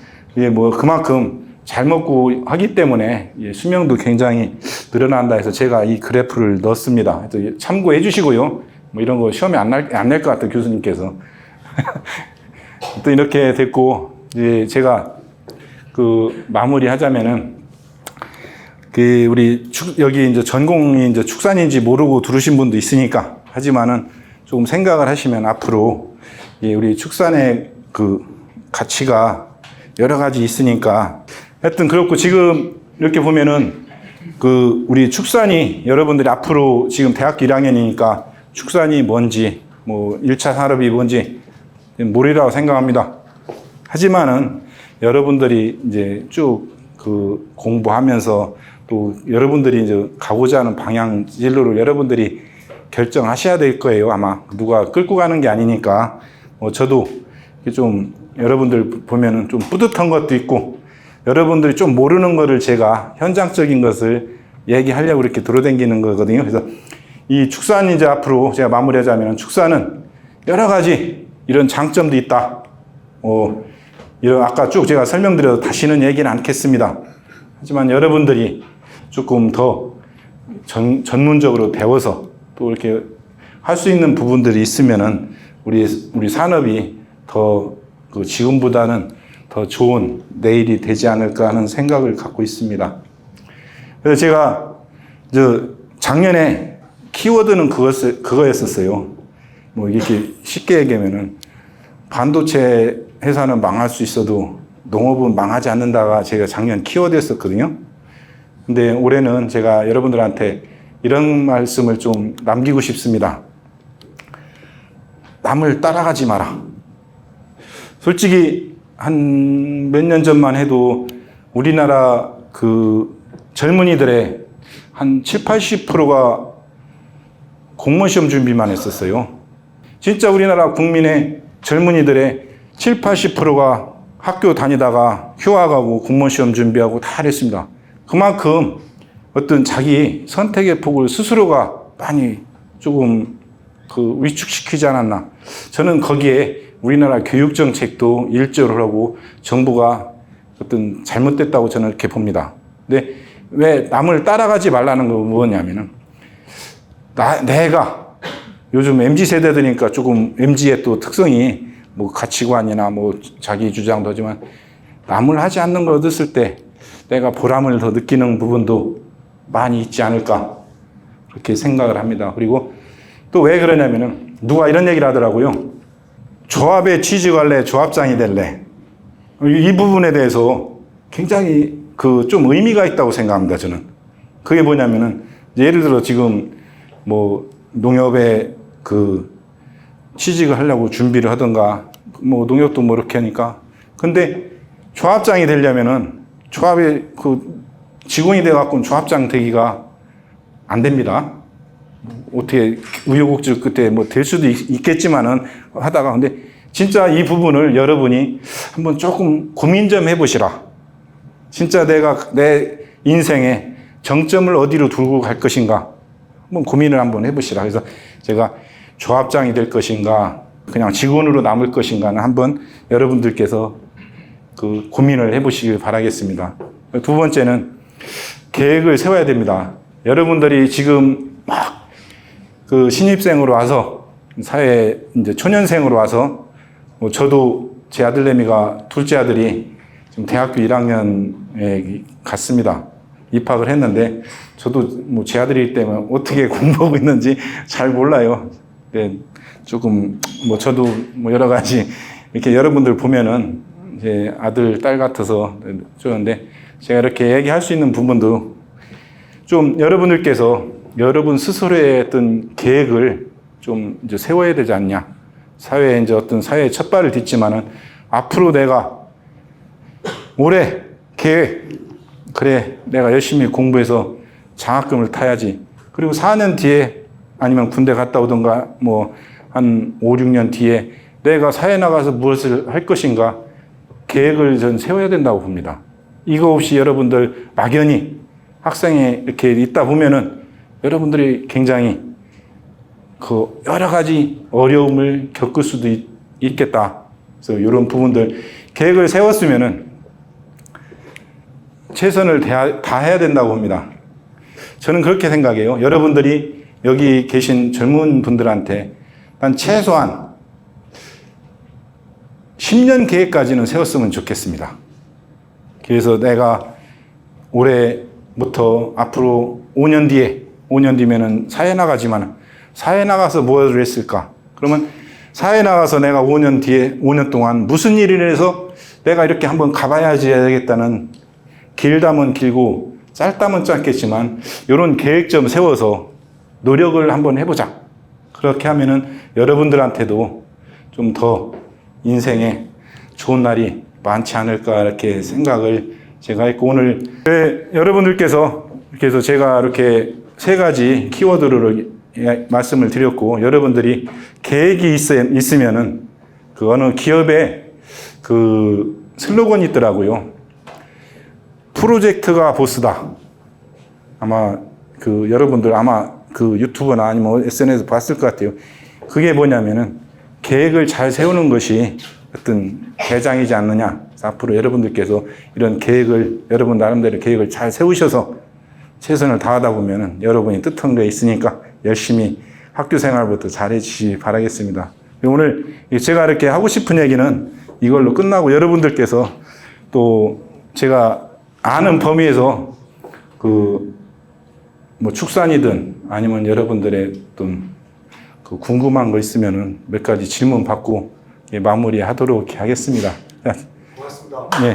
뭐 그만큼 잘 먹고 하기 때문에 수명도 굉장히 늘어난다 해서 제가 이 그래프를 넣었습니다. 참고해 주시고요. 뭐 이런 거 시험에 안 낼 것 같아요, 교수님께서. 또 이렇게 됐고, 이제 제가 그 마무리 하자면은, 우리 여기 이제 전공이 이제 축산인지 모르고 들으신 분도 있으니까, 하지만은 조금 생각을 하시면 앞으로 우리 축산의 그 가치가 여러 가지 있으니까, 하여튼 그렇고 지금 이렇게 보면은 우리 축산이 여러분들이 앞으로 지금 대학교 1학년이니까 축산이 뭔지, 뭐 1차 산업이 뭔지 모르리라고 생각합니다. 하지만은 여러분들이 이제 쭉 공부하면서 또 여러분들이 이제 가고자 하는 방향 진로를 여러분들이 결정하셔야 될 거예요. 아마 누가 끌고 가는 게 아니니까. 저도 좀 여러분들 보면은 좀 뿌듯한 것도 있고, 여러분들이 좀 모르는 거를 제가 현장적인 것을 얘기하려고 이렇게 돌아다니는 거거든요. 그래서 이 축산 이제 앞으로 제가 마무리하자면, 축산은 여러 가지 이런 장점도 있다. 이런 아까 쭉 제가 설명드려도 다시는 얘기는 않겠습니다. 하지만 여러분들이 조금 더 전문적으로 배워서 또 이렇게 할 수 있는 부분들이 있으면은 우리 산업이 더 지금보다는 더 좋은 내일이 되지 않을까 하는 생각을 갖고 있습니다. 그래서 제가 작년에 키워드는 그거였었어요. 뭐 이렇게 쉽게 얘기하면은 반도체 회사는 망할 수 있어도 농업은 망하지 않는다가 제가 작년 키워드였었거든요. 근데 올해는 제가 여러분들한테 이런 말씀을 좀 남기고 싶습니다. 남을 따라가지 마라. 솔직히 한 몇 년 전만 해도 우리나라 젊은이들의 한 70~80%가 공무원 시험 준비만 했었어요. 진짜 우리나라 국민의 젊은이들의 70~80%가 학교 다니다가 휴학하고 공무원 시험 준비하고 다 했습니다. 그만큼 어떤 자기 선택의 폭을 스스로가 많이 조금 위축시키지 않았나. 저는 거기에 우리나라 교육 정책도 일조를 하고 정부가 어떤 잘못됐다고 저는 이렇게 봅니다. 근데 왜 남을 따라가지 말라는 거 뭐냐면은, 내가 요즘 MZ 세대들이니까 조금 MZ의 또 특성이 뭐 가치관이나 뭐 자기 주장도 하지만 남을 하지 않는 걸 얻었을 때 내가 보람을 더 느끼는 부분도 많이 있지 않을까, 그렇게 생각을 합니다. 그리고 또 왜 그러냐면은 누가 이런 얘기를 하더라고요. 조합에 취직할래, 조합장이 될래. 이 부분에 대해서 굉장히 좀 의미가 있다고 생각합니다, 저는. 그게 뭐냐면은, 예를 들어 지금 뭐 농협에 취직을 하려고 준비를 하던가, 뭐 농협도 뭐 이렇게 하니까. 근데 조합장이 되려면은 조합에 직원이 돼갖고는 조합장 되기가 안 됩니다. 어떻게 우여곡절 끝에 뭐 될 수도 있겠지만은 하다가, 근데 진짜 이 부분을 여러분이 한번 조금 고민 좀 해보시라. 진짜 내가 내 인생에 정점을 어디로 두고 갈 것인가 한번 고민을 한번 해보시라. 그래서 제가 조합장이 될 것인가 그냥 직원으로 남을 것인가는 한번 여러분들께서 고민을 해보시길 바라겠습니다. 두 번째는 계획을 세워야 됩니다. 여러분들이 지금 막 신입생으로 와서 사회 이제 초년생으로 와서 저도 제 아들내미가 둘째 아들이 지금 대학교 1학년에 갔습니다. 입학을 했는데 저도 뭐 제 아들이기 때문에 어떻게 공부하고 있는지 잘 몰라요. 네, 조금 저도 여러 가지 이렇게 여러분들 보면은 제 아들 딸 같아서 좋은데 제가 이렇게 얘기할 수 있는 부분도 좀 여러분들께서 여러분 스스로의 어떤 계획을 좀 이제 세워야 되지 않냐. 사회에 이제 어떤 사회의 첫 발을 딛지만은 앞으로 내가 올해 계획, 그래, 내가 열심히 공부해서 장학금을 타야지. 그리고 4년 뒤에 아니면 군대 갔다 오던가 한 5, 6년 뒤에 내가 사회에 나가서 무엇을 할 것인가 계획을 전 세워야 된다고 봅니다. 이거 없이 여러분들 막연히 학생에 이렇게 있다 보면은 여러분들이 굉장히 여러 가지 어려움을 겪을 수도 있겠다. 그래서 이런 부분들 계획을 세웠으면은 최선을 다해야 된다고 봅니다. 저는 그렇게 생각해요. 여러분들이 여기 계신 젊은 분들한테 한 최소한 10년 계획까지는 세웠으면 좋겠습니다. 그래서 내가 올해부터 앞으로 5년 뒤면은 사회 나가지만 사회 나가서 뭐를 했을까? 그러면 사회 나가서 내가 5년 동안 무슨 일을 해서 내가 이렇게 한번 가봐야지 해야겠다는 길다면 길고 짧다면 짧겠지만 이런 계획 좀 세워서 노력을 한번 해보자. 그렇게 하면은 여러분들한테도 좀 더 인생에 좋은 날이 많지 않을까 이렇게 생각을 제가 했고 오늘 여러분들께서 이렇게 해서 제가 이렇게 3가지 키워드를 말씀을 드렸고 여러분들이 계획이 있으면은 그 어느 기업에 그 슬로건이 있더라고요. 프로젝트가 보스다. 아마 그 여러분들 아마 그 유튜브나 아니면 SNS 봤을 것 같아요. 그게 뭐냐면은 계획을 잘 세우는 것이 어떤 대장이지 않느냐. 앞으로 여러분들께서 이런 계획을 여러분 나름대로 계획을 잘 세우셔서 최선을 다하다 보면은 여러분이 뜻한 게 있으니까 열심히 학교 생활부터 잘 해주시기 바라겠습니다. 오늘 제가 이렇게 하고 싶은 얘기는 이걸로 끝나고 여러분들께서 또 제가 아는 범위에서 그 뭐 축산이든 아니면 여러분들의 어떤 그 궁금한 거 있으면은 몇 가지 질문 받고 마무리하도록 하겠습니다. 고맙습니다. 네.